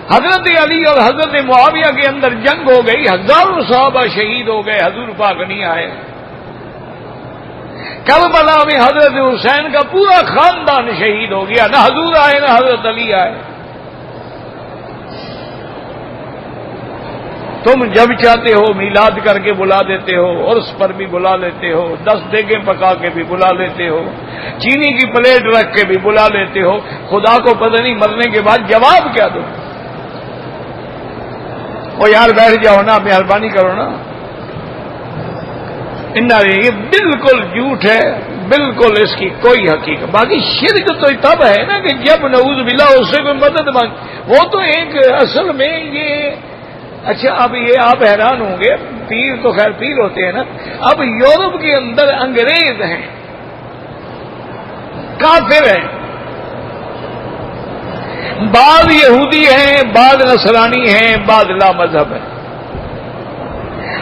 A: حضرت علی اور حضرت معاویہ کے اندر جنگ ہو گئی، ہزاروں صحابہ شہید ہو گئے، حضور پاک نہیں آئے۔ کربلا میں حضرت حسین کا پورا خاندان شہید ہو گیا، نہ حضور آئے نہ حضرت علی آئے۔ تم جب چاہتے ہو میلاد کر کے بلا دیتے ہو، عرس پر بھی بلا لیتے ہو، 10 دیگیں پکا کے بھی بلا لیتے ہو، چینی کی پلیٹ رکھ کے بھی بلا لیتے ہو، خدا کو پتہ نہیں مرنے کے بعد جواب کیا دو؟ وہ یار بیٹھ جاؤ نا، مہربانی کرو نا۔ یہ بالکل جھوٹ ہے، بالکل اس کی کوئی حقیقت۔ باقی شرک تو تب ہے نا کہ جب نعوذ باللہ اس سے کوئی مدد مانگ، وہ تو ایک اصل میں یہ اچھا۔ اب یہ آپ حیران ہوں گے، پیر تو خیر پیر ہوتے ہیں نا، اب یورپ کے اندر انگریز ہیں، کافر ہیں، بعض یہودی ہیں، بعض نصرانی ہیں، بعض لا مذہب ہیں،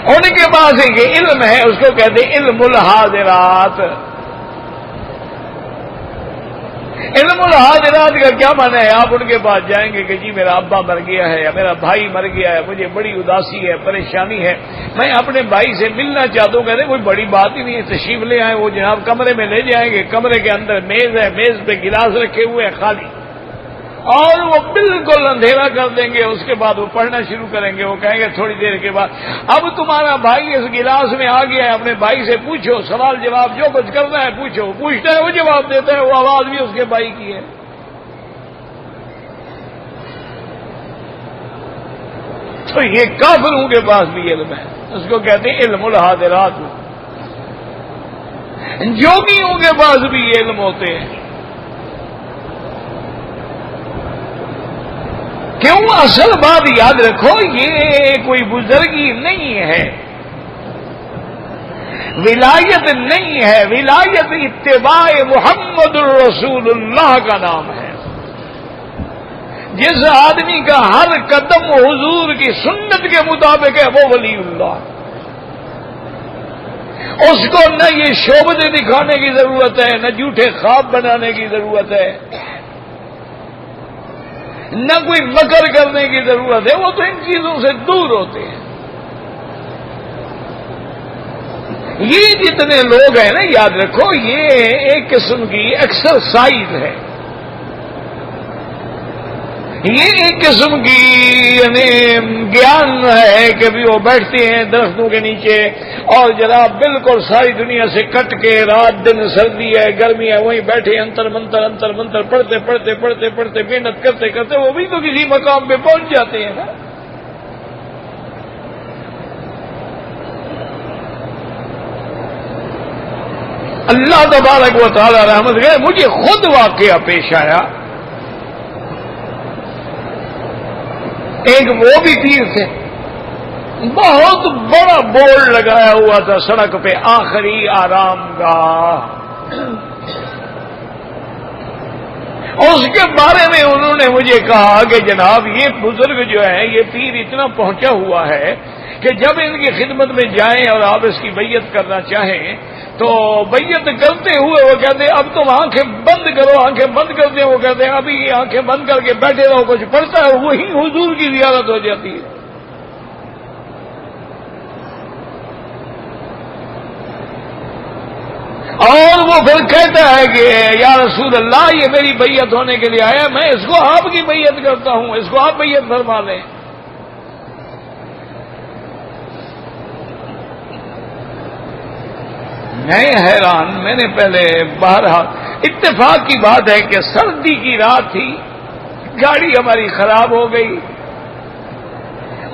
A: ان کے پاس ایک علم ہے، اس کو کہتے ہیں علم الحاضرات۔ علم الحاضرات کا کیا معنی ہے؟ آپ ان کے پاس جائیں گے کہ جی میرا ابا مر گیا ہے یا میرا بھائی مر گیا ہے، مجھے بڑی اداسی ہے، پریشانی ہے، میں اپنے بھائی سے ملنا چاہتا ہوں۔ کہتے ہیں کوئی بڑی بات ہی نہیں ہے، تشریف لے آئیں۔ وہ جناب کمرے میں لے جائیں گے، کمرے کے اندر میز ہے، میز پہ گلاس رکھے ہوئے ہیں خالی، اور وہ بالکل اندھیرا کر دیں گے۔ اس کے بعد وہ پڑھنا شروع کریں گے، وہ کہیں گے تھوڑی دیر کے بعد اب تمہارا بھائی اس گلاس میں آ گیا ہے، اپنے بھائی سے پوچھو، سوال جواب جو کچھ کرنا ہے پوچھو۔ پوچھتا ہے، وہ جواب دیتا ہے، وہ آواز بھی اس کے بھائی کی ہے۔ تو یہ کافروں کے پاس بھی علم ہے، اس کو کہتے ہیں علم الحاضرات۔ جوگیوں کے پاس بھی یہ علم ہوتے ہیں۔ کیوں؟ اصل بات یاد رکھو، یہ کوئی بزرگی نہیں ہے، ولایت نہیں ہے، ولایت اتباع محمد الرسول اللہ کا نام ہے۔ جس آدمی کا ہر قدم حضور کی سنت کے مطابق ہے وہ ولی اللہ۔ اس کو نہ یہ شعبدیں دکھانے کی ضرورت ہے، نہ جھوٹے خواب بنانے کی ضرورت ہے، نہ کوئی مکر کرنے کی ضرورت ہے، وہ تو ان چیزوں سے دور ہوتے ہیں۔ یہ جتنے لوگ ہیں نا، یاد رکھو یہ ایک قسم کی ایکسرسائز ہے، یہ ایک قسم کی یعنی گیان ہے کہ بھی وہ بیٹھتے ہیں درختوں کے نیچے اور جناب بالکل ساری دنیا سے کٹ کے، رات دن سردی ہے گرمی ہے، وہیں بیٹھے انتر منتر پڑھتے پڑھتے محنت کرتے کرتے وہ بھی تو کسی مقام پہ پہنچ جاتے ہیں نا۔ اللہ تبارک و تعالی رحمت کرے، مجھے خود واقعہ پیش آیا، ایک وہ بھی پیر تھے، بہت بڑا بورڈ لگایا ہوا تھا سڑک پہ، آخری آرام گاہ، اور اس کے بارے میں انہوں نے مجھے کہا کہ جناب یہ بزرگ جو ہے یہ پیر اتنا پہنچا ہوا ہے کہ جب ان کی خدمت میں جائیں اور آپ اس کی بیعت کرنا چاہیں تو بیعت کرتے ہوئے وہ کہتے ہیں اب تم آنکھیں بند کرو، آنکھیں بند کرتے ہیں، وہ کہتے ہیں ابھی آنکھیں بند کر کے بیٹھے رہو، کچھ پڑھتا ہے وہی حضور کی زیارت ہو جاتی ہے۔ اور وہ پھر کہتا ہے کہ یا رسول اللہ یہ میری بیعت ہونے کے لیے آیا، میں اس کو آپ کی بیعت کرتا ہوں، اس کو آپ بیعت فرما لیں۔ میں حیران، میں نے پہلے بہرحال اتفاق کی بات ہے کہ سردی کی رات تھی، گاڑی ہماری خراب ہو گئی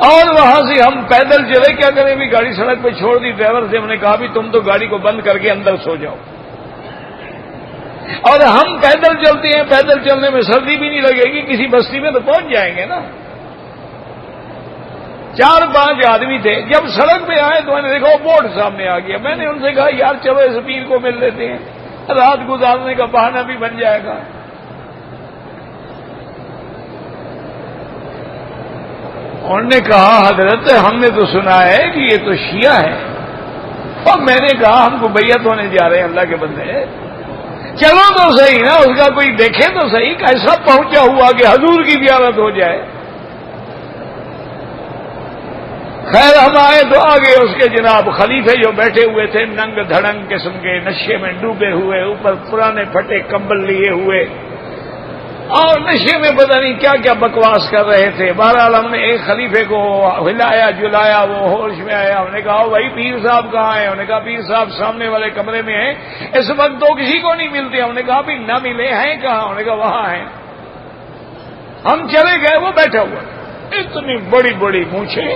A: اور وہاں سے ہم پیدل چلے، کیا کریں بھی گاڑی سڑک پہ چھوڑ دی، ڈرائیور سے ہم نے کہا بھی تم تو گاڑی کو بند کر کے اندر سو جاؤ، اور ہم پیدل چلتے ہیں، پیدل چلنے میں سردی بھی نہیں لگے گی، کسی بستی میں تو پہنچ جائیں گے نا۔ 4-5 آدمی تھے، جب سڑک پہ آئے تو میں نے دیکھا وہ بورڈ سامنے آ گیا، میں نے ان سے کہا یار چلو اس پیر کو مل لیتے ہیں، رات گزارنے کا بہانہ بھی بن جائے گا۔ انہوں نے کہا حضرت ہم نے تو سنا ہے کہ یہ تو شیعہ ہے، اور میں نے کہا ہم کو بیعت ہونے جا رہے ہیں اللہ کے بندے، چلو تو صحیح نا، اس کا کوئی دیکھے تو صحیح کیسا پہنچا ہوا کہ حضور کی زیارت ہو جائے۔ خیر ہم آئے تو آگے اس کے جناب خلیفے جو بیٹھے ہوئے تھے ننگ دھڑنگ قسم کے، نشے میں ڈوبے ہوئے، اوپر پرانے پھٹے کمبل لیے ہوئے اور نشے میں پتہ نہیں کیا کیا بکواس کر رہے تھے۔ بہرحال ہم نے ایک خلیفے کو ہلایا جلایا، وہ ہوش میں آیا، ہم نے کہا بھائی پیر صاحب کہاں ہیں؟ انہوں نے کہا پیر صاحب سامنے والے کمرے میں ہیں، اس وقت تو کسی کو نہیں ملتے۔ ہم نے کہا بھی نہ ملے ہیں کہاں؟ انہوں نے کہا وہاں ہیں۔ ہم چلے گئے، وہ بیٹھا ہوا، اتنی بڑی بڑی مونچھیں،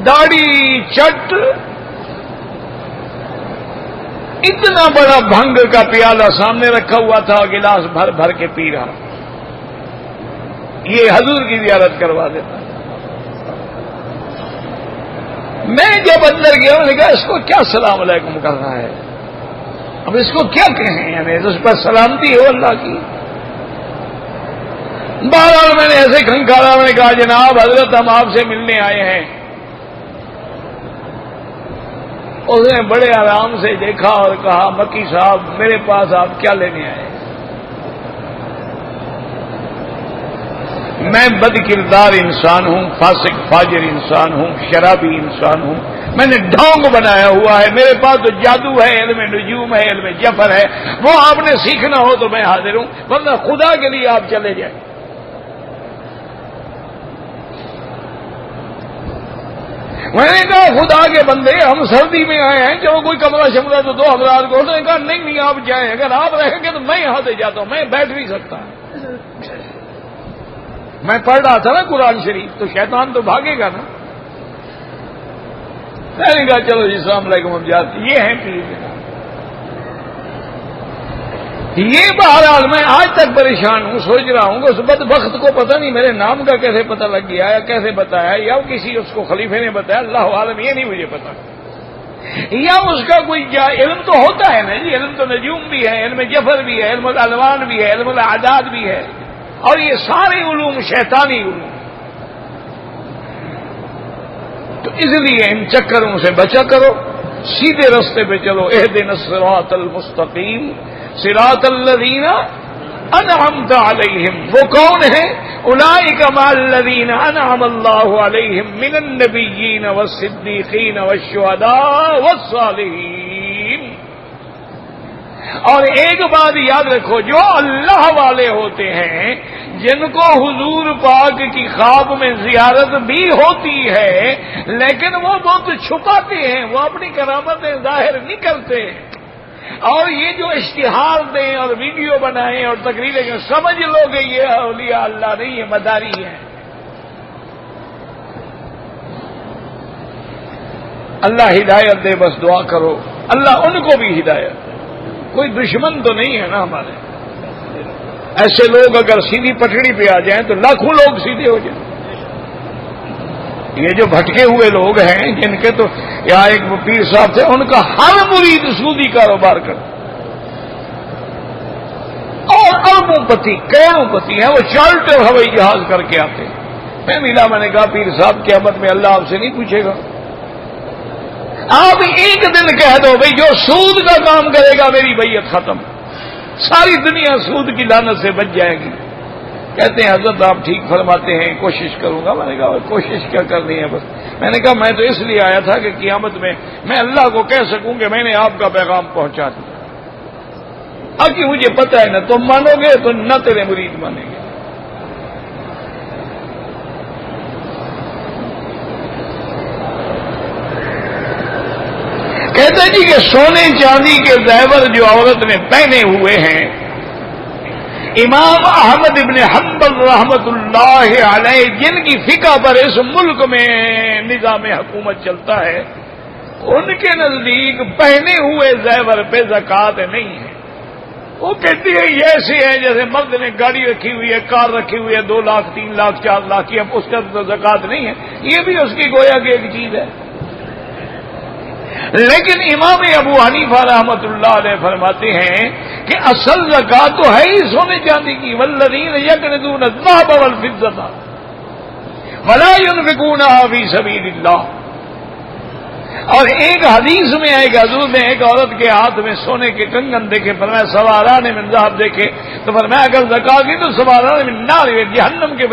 A: داڑھی چٹ، اتنا بڑا بھنگ کا پیالہ سامنے رکھا ہوا تھا، گلاس بھر بھر کے پی رہا، یہ حضور کی زیارت کروا دیتا۔ میں جب اندر گیا میں نے کہا اس کو کیا سلام علیکم کر رہا ہے، اب اس کو کیا کہیں، یعنی اس پر سلامتی ہو اللہ کی۔ بہرحال میں نے ایسے کھنکھارا، میں نے کہا جناب حضرت ہم آپ سے ملنے آئے ہیں۔ اس نے بڑے آرام سے دیکھا اور کہا مکی صاحب میرے پاس آپ کیا لینے آئے؟ میں بد کردار انسان ہوں، فاسق فاجر انسان ہوں، شرابی انسان ہوں، میں نے ڈھونگ بنایا ہوا ہے، میرے پاس تو جادو ہے، علم نجوم ہے، علم جفر ہے، وہ آپ نے سیکھنا ہو تو میں حاضر ہوں، ورنہ خدا کے لیے آپ چلے جائیں۔ میں نے کہا خدا کے بندے ہم سردی میں آئے ہیں، چلو کوئی کمرہ شمرہ تو دو حضرات کو۔ انہوں نے کہا نہیں آپ جائیں، اگر آپ رہیں گے تو میں یہاں سے جاتا ہوں، میں بیٹھ نہیں سکتا۔ میں پڑھ رہا تھا نا قرآن شریف، تو شیطان تو بھاگے گا نا۔ میں نے کہا چلو جی السلام علیکم ہم جاتے، یہ ہیں پیر۔ یہ بہرحال میں آج تک پریشان ہوں، سوچ رہا ہوں کہ اس بدبخت کو پتہ نہیں میرے نام کا کیسے پتہ لگ گیا، یا کیسے بتایا، یا کسی اس کو خلیفے نے بتایا، اللہ عالم یہ نہیں مجھے پتا۔ یا اس کا کوئی کیا علم تو ہوتا ہے نا جی، علم تو نجوم بھی ہے، علم جفر بھی ہے، علم الالوان بھی ہے، علم الاعداد بھی ہے، اور یہ سارے علوم شیطانی علوم. تو اس لیے ان چکروں سے بچا کرو، سیدھے رستے پہ چلو. اہدنا الصراط المستقیم صراط الذین انعمت علیہم. وہ کون ہیں؟ اولئک مع الذین انعم اللہ علیہم من النبیین والصدیقین والشہداء والصالحین. اور ایک بات یاد رکھو، جو اللہ والے ہوتے ہیں جن کو حضور پاک کی خواب میں زیارت بھی ہوتی ہے، لیکن وہ بہت چھپاتے ہیں، وہ اپنی کرامتیں ظاہر نہیں کرتے. اور یہ جو اشتہار دیں اور ویڈیو بنائیں اور تقریریں کریں، سمجھ لو کہ یہ اولیاء اللہ نہیں، یہ مداری ہے. اللہ ہدایت دے، بس دعا کرو اللہ ان کو بھی ہدایت. کوئی دشمن تو نہیں ہے نا ہمارے. ایسے لوگ اگر سیدھی پٹڑی پہ آ جائیں تو لاکھوں لوگ سیدھے ہو جائیں. یہ جو بھٹکے ہوئے لوگ ہیں جن کے تو یہاں ایک پیر صاحب تھے، ان کا ہر مرید سودی کاروبار کرتا اور اربوں پتی کروڑوں پتی ہیں، وہ چارٹر ہوائی جہاز کر کے آتے. میں ملا، میں نے کہا پیر صاحب قیامت میں اللہ آپ سے نہیں پوچھے گا. آپ ایک دن کہہ دو بھئی جو سود کا کام کرے گا میری بیعت ختم، ساری دنیا سود کی لعنت سے بچ جائے گی. کہتے ہیں حضرت آپ ٹھیک فرماتے ہیں، کوشش کروں گا. میں نے کہا کوشش کیا کرنی ہے بس. میں نے کہا میں تو اس لیے آیا تھا کہ قیامت میں اللہ کو کہہ سکوں کہ میں نے آپ کا پیغام پہنچا دیا. اب کہ مجھے پتہ ہے نہ تم مانو گے تو نہ تیرے مرید مانیں گے. کہتے جی کہ سونے چاندی کے زیور جو عورت نے پہنے ہوئے ہیں، امام احمد ابن حنبل رحمت اللہ علیہ جن کی فقہ پر اس ملک میں نظام حکومت چلتا ہے، ان کے نزدیک پہنے ہوئے زیور پہ زکوٰۃ نہیں ہے. وہ کہتی ہے یہ ایسے ہے جیسے مرد نے گاڑی رکھی ہوئی ہے، کار رکھی ہوئی ہے، 2 لاکھ 3 لاکھ 4 لاکھ کی، اب اس کا تو زکوٰۃ نہیں ہے. یہ بھی اس کی گویا کی ایک چیز ہے. لیکن امام ابو حنیفہ رحمۃ اللہ علیہ فرماتے ہیں کہ اصل زکوٰۃ تو ہے ہی سونے چاندی کی. والذین یکنزون الذهب والفضة ولا ينفقونها فی سبیل اللہ. اور ایک حدیث میں ہے کہ حضور نے ایک عورت کے ہاتھ میں سونے کے کنگن دیکھے، فرمایا سواران من ذهب دیکھے تو فرمایا اگر زکوٰۃ کی تو سواران من نار، جہنم کے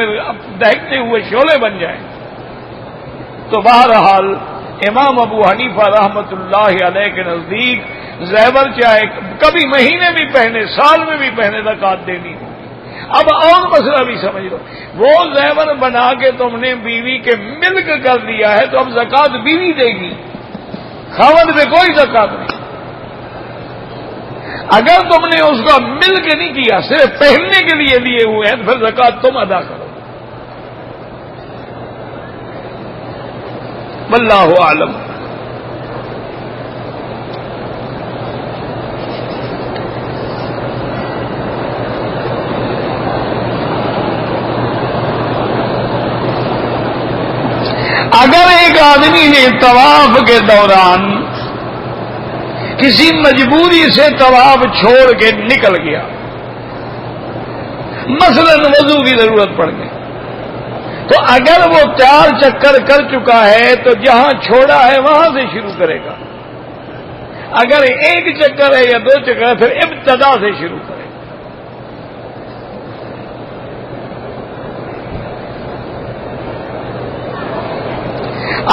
A: دہکتے ہوئے شعلے بن جائیں. تو بہرحال امام ابو حنیفہ رحمت اللہ علیہ کے نزدیک زیور چاہے کبھی مہینے بھی پہنے، سال میں بھی پہنے، زکوٰۃ دینی ہوگی. اب اور مسئلہ بھی سمجھ لو، وہ زیور بنا کے تم نے بیوی کے ملک کر دیا ہے تو اب زکوٰۃ بیوی دے گی، خاوند میں کوئی زکوٰۃ نہیں. اگر تم نے اس کا ملک نہیں کیا، صرف پہننے کے لیے دیے ہوئے ہیں، تو پھر زکوٰۃ تم ادا کرو. واللہ اعلم. اگر ایک آدمی نے طواف کے دوران کسی مجبوری سے طواف چھوڑ کے نکل گیا، مثلاً وضو کی ضرورت پڑ گئی، تو اگر وہ 4 چکر کر چکا ہے تو جہاں چھوڑا ہے وہاں سے شروع کرے گا. اگر 1 چکر ہے یا 2 چکر ہے پھر ابتدا سے شروع کرے گا.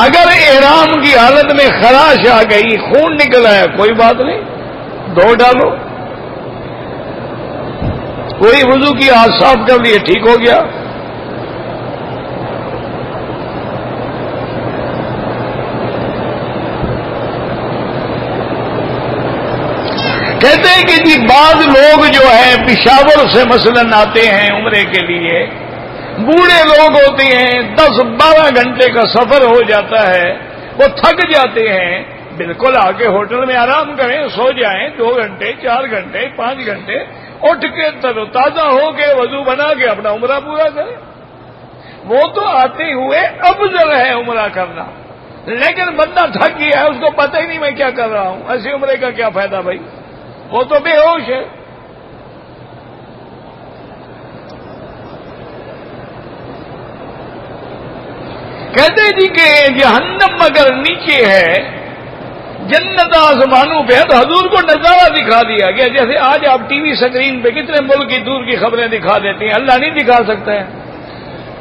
A: اگر احرام کی حالت میں خراش آ گئی، خون نکل آیا، کوئی بات نہیں، دھو ڈالو. کوئی وضو کی ہاتھ صاف کر لیے، ٹھیک ہو گیا. کہتے ہیں کہ جی بعض لوگ جو ہیں پشاور سے مثلاً آتے ہیں عمرے کے لیے، بوڑھے لوگ ہوتے ہیں، 10-12 گھنٹے کا سفر ہو جاتا ہے، وہ تھک جاتے ہیں. بالکل آ کے ہوٹل میں آرام کریں، سو جائیں 2 گھنٹے 4 گھنٹے 5 گھنٹے، اٹھ کے تر و تازہ ہو کے وضو بنا کے اپنا عمرہ پورا کریں. وہ تو آتے ہوئے افضل ہے عمرہ کرنا. لیکن بندہ تھک گیا ہے، اس کو پتہ ہی نہیں میں کیا کر رہا ہوں، ایسی عمرے کا کیا فائدہ بھائی، وہ تو بے ہوش ہے۔ کہتے جی کہ جہنم اگر نیچے ہے، جنت آسمانوں پہ ہے، تو حضور کو نظارہ دکھا دیا گیا۔ جیسے آج آپ ٹی وی سکرین پہ کتنے ملک کی دور کی خبریں دکھا دیتے ہیں، اللہ نہیں دکھا سکتا ہے؟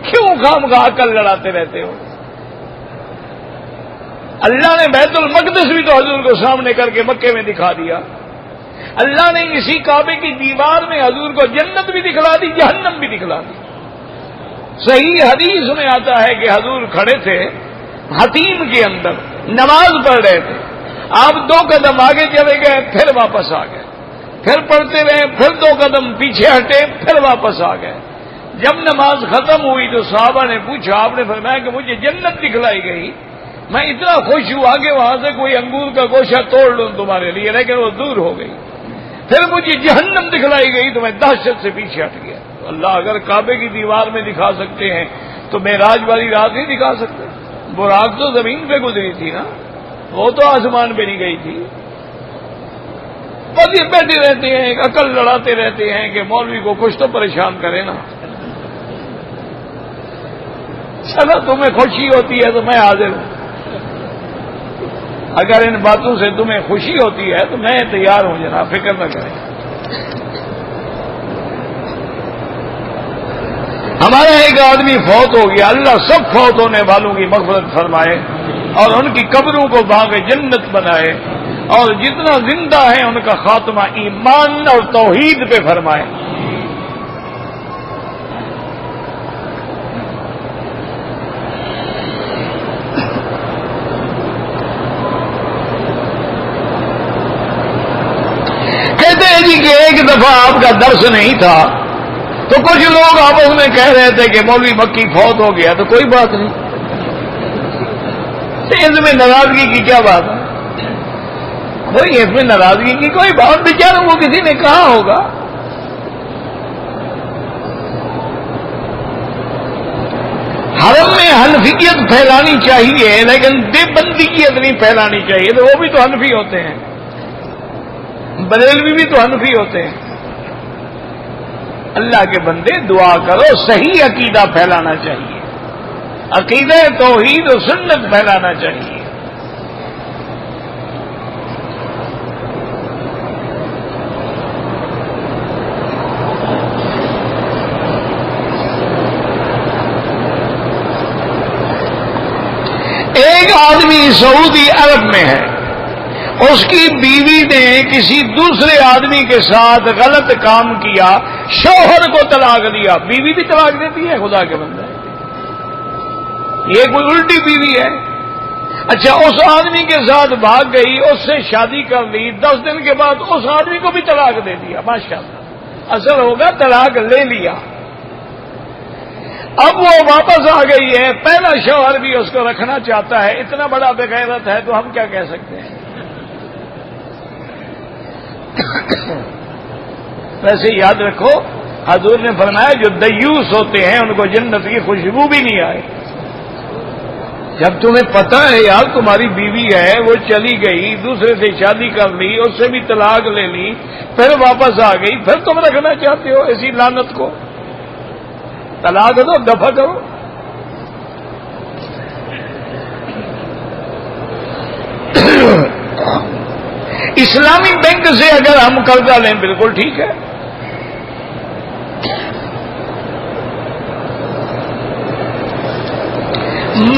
A: کیوں خامخواہ عقل لڑاتے رہتے ہو؟ اللہ نے بیت المقدس بھی تو حضور کو سامنے کر کے مکے میں دکھا دیا۔ اللہ نے اسی کعبے کی دیوار میں حضور کو جنت بھی دکھلا دی، جہنم بھی دکھلا دی۔ صحیح حدیث میں آتا ہے کہ حضور کھڑے تھے حتیم کے اندر، نماز پڑھ رہے تھے، آپ 2 قدم آگے چلے گئے، پھر واپس آ گئے، پھر پڑھتے رہے، پھر 2 قدم پیچھے ہٹے، پھر واپس آ گئے۔ جب نماز ختم ہوئی تو صحابہ نے پوچھا، آپ نے فرمایا کہ مجھے جنت دکھلائی گئی، میں اتنا خوش ہوا کہ وہاں سے کوئی انگور کا گوشہ توڑ لوں تمہارے لیے، لیکن وہ دور ہو گئی۔ پھر مجھے جہنم دکھلائی گئی تو میں دہشت سے پیچھے ہٹ گیا۔ تو اللہ اگر کعبے کی دیوار میں دکھا سکتے ہیں تو معراج والی رات نہیں دکھا سکتے؟ براق تو زمین پہ گزری تھی نا، وہ تو آسمان پہ نہیں گئی تھی۔ بس یہ بیٹھے رہتے ہیں، عقل لڑاتے رہتے ہیں کہ مولوی کو کچھ تو پریشان کرے نا۔ چلو تمہیں خوشی ہوتی ہے تو میں حاضر ہوں، اگر ان باتوں سے تمہیں خوشی ہوتی ہے تو میں تیار ہوں، جناب فکر نہ کریں۔ ہمارا ایک آدمی فوت ہو گیا، اللہ سب فوت ہونے والوں کی مغفرت فرمائے اور ان کی قبروں کو باغ جنت بنائے، اور جتنا زندہ ہے ان کا خاتمہ ایمان اور توحید پہ فرمائے۔ کہتے ہیں جی کہ ایک دفعہ آپ کا درس نہیں تھا تو کچھ لوگ آپس میں کہہ رہے تھے کہ مولوی مکی فوت ہو گیا، تو کوئی بات نہیں، اس میں ناراضگی کی کیا بات ہے؟ کوئی اس میں ناراضگی کی کوئی بات، بیچاروں کو کسی نے کہا ہوگا۔ حرم میں حنفیت پھیلانی چاہیے لیکن دیوبندیت نہیں پھیلانی چاہیے، تو وہ بھی تو حنفی ہوتے ہیں، بریلوی بھی تو حنفی ہوتے ہیں۔ اللہ کے بندے دعا کرو، صحیح عقیدہ پھیلانا چاہیے، عقیدہ توحید و سنت پھیلانا چاہیے۔ ایک آدمی سعودی عرب میں ہے، اس کی بیوی نے کسی دوسرے آدمی کے ساتھ غلط کام کیا، شوہر کو طلاق دیا۔ بیوی بھی طلاق دیتی ہے؟ خدا کے بندے، یہ کوئی الٹی بیوی ہے؟ اچھا، اس آدمی کے ساتھ بھاگ گئی، اس سے شادی کر لی، 10 دن کے بعد اس آدمی کو بھی طلاق دے دیا۔ ماشاءاللہ، اصل ہوگا طلاق لے لیا۔ اب وہ واپس آ گئی ہے، پہلا شوہر بھی اس کو رکھنا چاہتا ہے، اتنا بڑا بغیرت ہے، تو ہم کیا کہہ سکتے ہیں؟ ویسے یاد رکھو، حضور نے فرمایا جو دیوس ہوتے ہیں ان کو جنت کی خوشبو بھی نہیں آئے۔ جب تمہیں پتہ ہے یار تمہاری بیوی ہے، وہ چلی گئی، دوسرے سے شادی کر لی، اس سے بھی طلاق لے لی، پھر واپس آ گئی، پھر تم رکھنا چاہتے ہو ایسی لعنت کو؟ طلاق دو، دفع کرو۔ اسلامی بینک سے اگر ہم قرضہ لیں بالکل ٹھیک ہے،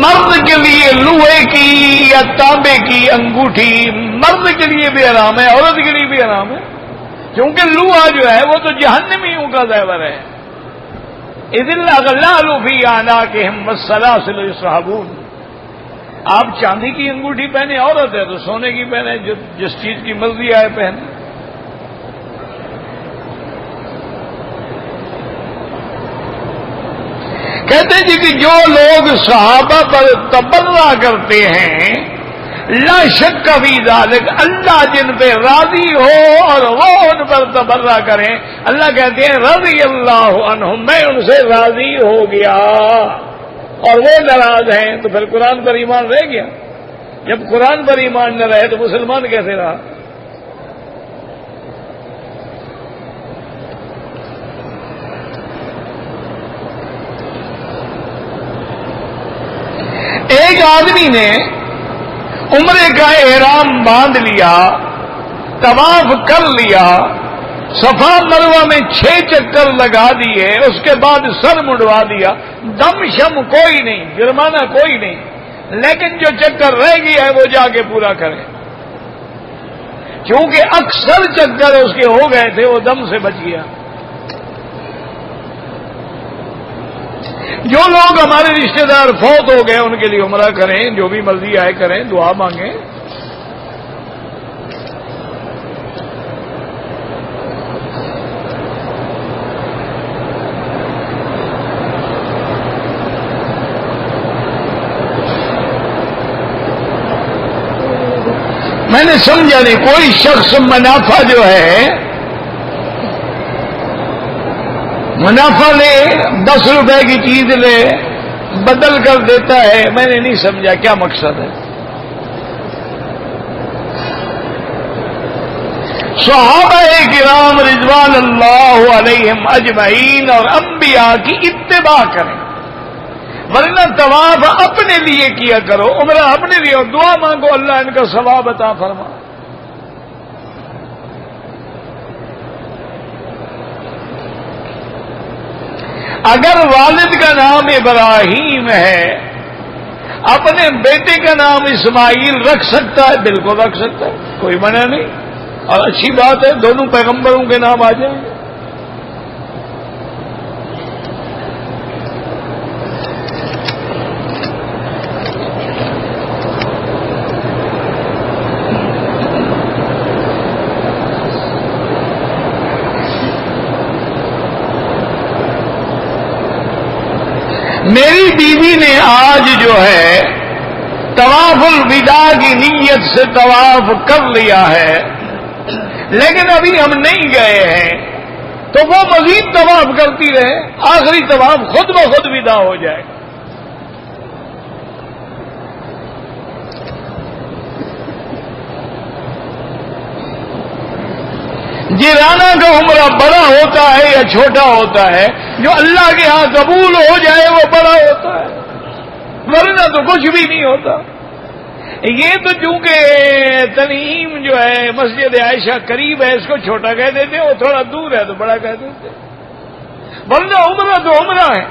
A: مرد کے لیے لوہے کی یا تانبے کی انگوٹھی مرد کے لیے بھی حرام ہے، عورت کے لیے بھی حرام ہے، کیونکہ لوہا جو ہے وہ تو جہنمیوں کا زیور ہے۔ اذ الاغلال فی اعناقہم والسلاسل یسحبون۔ آپ چاندی کی انگوٹھی پہنے، عورت ہے تو سونے کی پہنے، جس چیز کی مرضی آئے پہنے۔ کہتے جی کہ جو لوگ صحابہ پر تبرہ کرتے ہیں، لا شک فی ذالک، اللہ جن پہ راضی ہو اور وہ ان پر تبرہ کریں، اللہ کہتے ہیں رضی اللہ عنہم، میں ان سے راضی ہو گیا، اور وہ ناراض ہیں، تو پھر قرآن پر ایمان رہ گیا؟ جب قرآن پر ایمان نہ رہے تو مسلمان کیسے رہا؟ ایک آدمی نے عمرے کا احرام باندھ لیا، طواف کر لیا، صفا مروہ میں 6 چکر لگا دیے، اس کے بعد سر مڑوا دیا، دم شم کوئی نہیں، جرمانہ کوئی نہیں، لیکن جو چکر رہ گیا ہے وہ جا کے پورا کرے، کیونکہ اکثر چکر اس کے ہو گئے تھے، وہ دم سے بچ گیا۔ جو لوگ ہمارے رشتہ دار فوت ہو گئے ان کے لیے عمرہ کریں، جو بھی مرضی آئے کریں، دعا مانگیں۔ میں نے سمجھا نہیں، کوئی شخص منافع جو ہے، منافع لے، 10 روپے کی چیز لے، بدل کر دیتا ہے، میں نے نہیں سمجھا کیا مقصد ہے۔ صحابہ کرام رضوان اللہ علیہم اجمعین اور انبیاء کی اتباع کریں، ورنہ طواف اپنے لیے کیا کرو، عمرہ اپنے لیے، اور دعا مانگو اللہ ان کا ثواب عطا فرما۔ اگر والد کا نام ابراہیم ہے، اپنے بیٹے کا نام اسماعیل رکھ سکتا ہے، بالکل رکھ سکتا ہے، کوئی منع نہیں، اور اچھی بات ہے، دونوں پیغمبروں کے نام آ جائیں گے۔ میری بیوی نے آج جو ہے طواف الوداع کی نیت سے طواف کر لیا ہے، لیکن ابھی ہم نہیں گئے ہیں، تو وہ مزید طواف کرتی رہے، آخری طواف خود بخود وداع ہو جائے۔ جیرانہ کا عمرہ بڑا ہوتا ہے یا چھوٹا ہوتا ہے، جو اللہ کے ہاں قبول ہو جائے وہ بڑا ہوتا ہے، ورنہ تو کچھ بھی نہیں ہوتا۔ یہ تو چونکہ تنعیم جو ہے مسجد عائشہ قریب ہے، اس کو چھوٹا کہہ دیتے، وہ تھوڑا دور ہے تو بڑا کہہ دیتے، ورنہ عمرہ تو عمرہ ہے،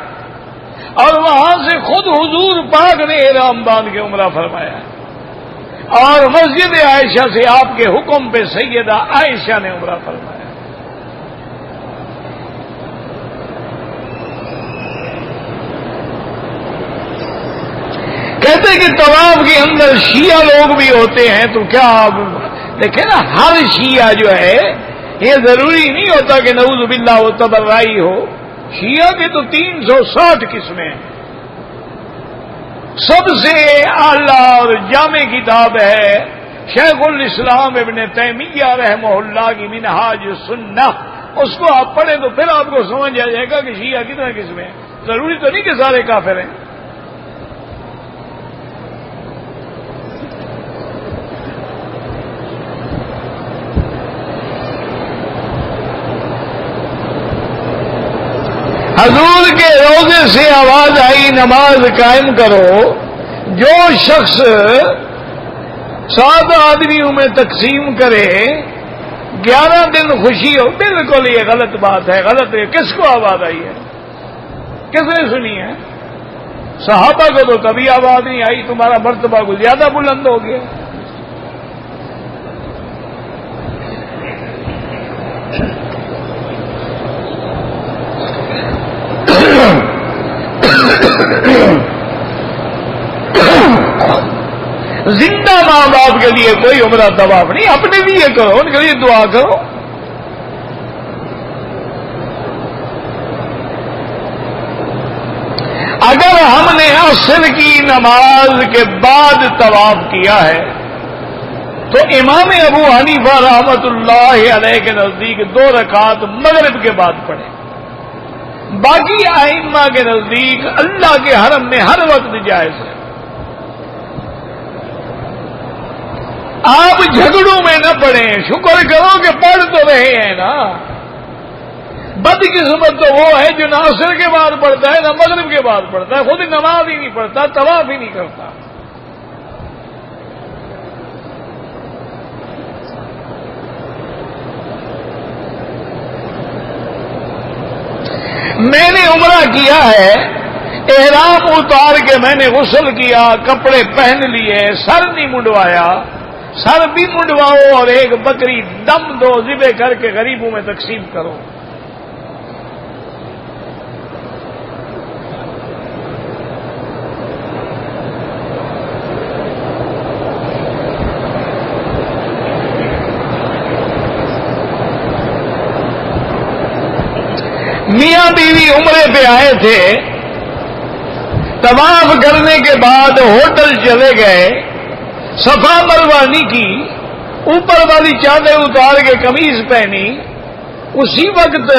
A: اور وہاں سے خود حضور پاک نے احرام باندھ کے عمرہ فرمایا ہے، اور مسجد عائشہ سے آپ کے حکم پہ سیدہ عائشہ نے عمرہ فرمایا۔ کہتے کہ طواف کے اندر شیعہ لوگ بھی ہوتے ہیں، تو کیا آپ دیکھیں نا، ہر شیعہ جو ہے، یہ ضروری نہیں ہوتا کہ نعوذ باللہ وہ تبرعی ہو، شیعہ کے تو 360 قسمیں ہیں۔ سب سے اعلیٰ اور جامع کتاب ہے شیخ الاسلام ابن تیمیہ رحمہ اللہ کی منہاج السنہ، اس کو آپ پڑھیں تو پھر آپ کو سمجھ آ جائے گا کہ شیعہ کتنا قسمیں ہیں، ضروری تو نہیں کہ سارے کافر ہیں۔ حضور کے روضے سے آواز آئی نماز قائم کرو، جو شخص 7 آدمیوں میں تقسیم کرے 11 دن خوشی ہو، بالکل یہ غلط بات ہے، غلط ہے۔ کس کو آواز آئی ہے؟ کس نے سنی ہے؟ صحابہ کو تو کبھی آواز نہیں آئی، تمہارا مرتبہ کو زیادہ بلند ہو گیا۔ زندہ ماں باپ کے لیے کوئی عمرہ طواف نہیں، اپنے لیے کرو، ان کے لیے دعا کرو۔ اگر ہم نے عصر کی نماز کے بعد طواف کیا ہے تو امام ابو حنیفہ رحمۃ اللہ علیہ کے نزدیک 2 رکعت مغرب کے بعد پڑھیں، باقی ائمہ کے نزدیک اللہ کے حرم میں ہر وقت جائز ہے۔ آپ جھگڑوں میں نہ پڑیں، شکر کرو کہ پڑھ تو رہے ہیں نا۔ بدقسمت تو وہ ہے جو نہ عصر کے بعد پڑھتا ہے نہ مغرب کے بعد پڑھتا ہے، خود نماز ہی نہیں پڑھتا، طواف ہی نہیں کرتا۔ میں نے عمرہ کیا ہے، احرام اتار کے میں نے غسل کیا، کپڑے پہن لیے، سر نہیں منڈوایا، سر بھی منڈواؤ اور ایک بکری دم دو، ذبح کر کے غریبوں میں تقسیم کرو۔ میاں بیوی عمرے پہ آئے تھے، طواف کرنے کے بعد ہوٹل چلے گئے، صفا مروہ نہیں کی، اوپر والی چادر اتار کے قمیض پہنی، اسی وقت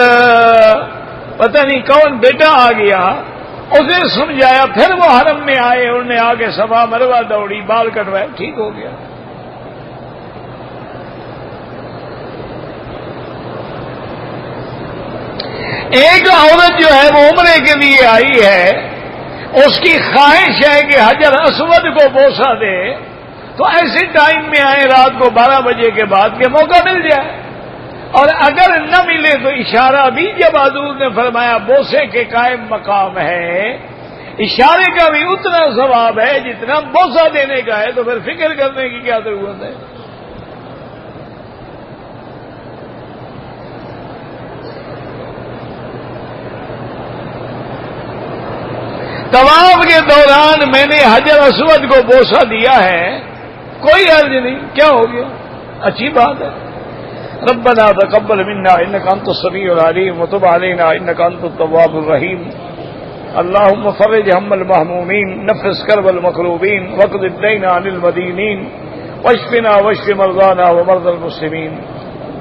A: پتہ نہیں کون بیٹا آ گیا، اسے سمجھایا، پھر وہ حرم میں آئے، انہوں نے آ کے صفا مروہ دوڑی، بال کٹوائے، ٹھیک ہو گیا۔ ایک عورت جو ہے وہ عمرے کے لیے آئی ہے، اس کی خواہش ہے کہ حجر اسود کو بوسہ دے، تو ایسے ٹائم میں آئے رات کو 12 بجے کے بعد کہ موقع مل جائے، اور اگر نہ ملے تو اشارہ بھی، جب حضور نے فرمایا بوسے کے قائم مقام ہے، اشارے کا بھی اتنا ثواب ہے جتنا بوسہ دینے کا ہے، تو پھر فکر کرنے کی کیا ضرورت ہے؟ طواف کے دوران میں نے حجر اسود کو بوسہ دیا ہے، کوئی حرج نہیں، کیا ہو گیا؟ اچھی بات ہے۔ ربنا تقبل منا انك انت السميع العليم وتب علينا انك انت التواب الرحيم اللهم فرج هم المهمومين نفس كرب المكروبين واقض الدين عن المدينين واشفنا واشف مرضانا ومرضى المسلمين۔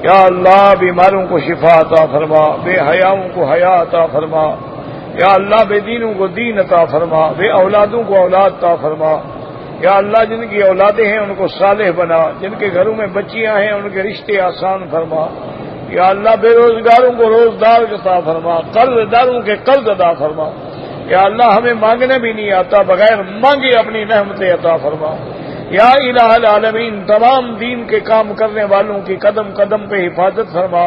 A: یا اللہ بیماروں کو شفا عطا فرما، بے حیاؤں کو حیا عطا فرما، یا اللہ بے دینوں کو دین عطا فرما، بے اولادوں کو اولاد عطا فرما، یا اللہ جن کی اولادیں ہیں ان کو صالح بنا، جن کے گھروں میں بچیاں ہیں ان کے رشتے آسان فرما، یا اللہ بے روزگاروں کو روزگار عطا فرما، قرض داروں کے قرض عطا فرما، یا اللہ ہمیں مانگنا بھی نہیں آتا، بغیر مانگے اپنی نعمتیں عطا فرما، یا الہ العالمین تمام دین کے کام کرنے والوں کی قدم قدم پہ حفاظت فرما،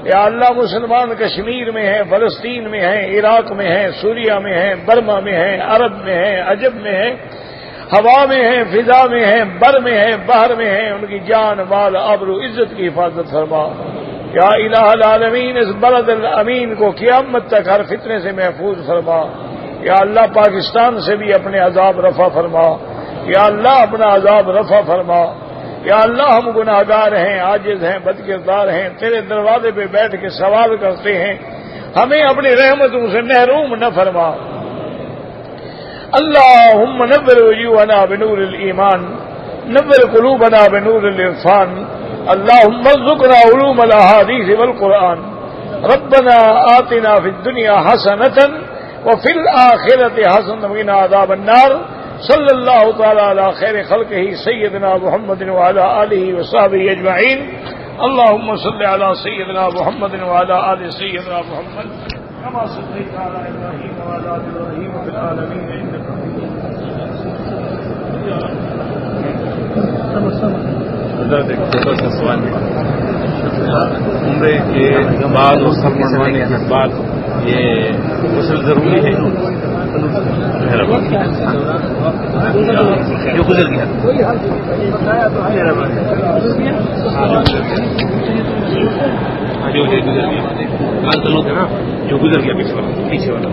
A: یا اللہ مسلمان کشمیر میں ہیں، فلسطین میں ہیں، عراق میں ہیں، سوریہ میں ہیں، برما میں ہیں، عرب میں ہیں، عجب میں ہیں، ہوا میں ہیں، فضا میں ہیں، بر میں ہیں، باہر میں ہیں، ان کی جان مال آبرو عزت کی حفاظت فرما، یا الہ العالمین اس بلد الامین کو قیامت تک ہر فتنے سے محفوظ فرما، یا اللہ پاکستان سے بھی اپنے عذاب رفع فرما، یا اللہ اپنا عذاب رفع فرما، یا اللہ ہم گناہگار ہیں، عاجز ہیں، بد کردار ہیں، تیرے دروازے پہ بیٹھ کے سوال کرتے ہیں، ہمیں اپنی رحمتوں سے محروم نہ فرما۔ اللہم نور وجوہنا بنور الایمان، نور قلوبنا بنور العرفان، اللہم ارزقنا علوم الاحادیث والقرآن، ربنا آتنا فی الدنیا حسنۃ وفی الآخرۃ حسنۃ وقنا عذاب النار۔ صلی اللہ تعالی علی خیر خلقہ سیدنا محمد وعلی آلہ وصحبہ اجمعین۔ اللہم صلی علی سیدنا محمد وعلی آل سیدنا محمد كما صليت على ابراهيم وعلى ال ابراهيم في العالمين انك حميد مجيد۔ ایک چھوٹا سا سوال ہے، عمرے کے بعد اور سب منوانے کے بعد یہ غسل ضروری ہے؟ جو گزر گیا جو گزر گیا پیچھے والا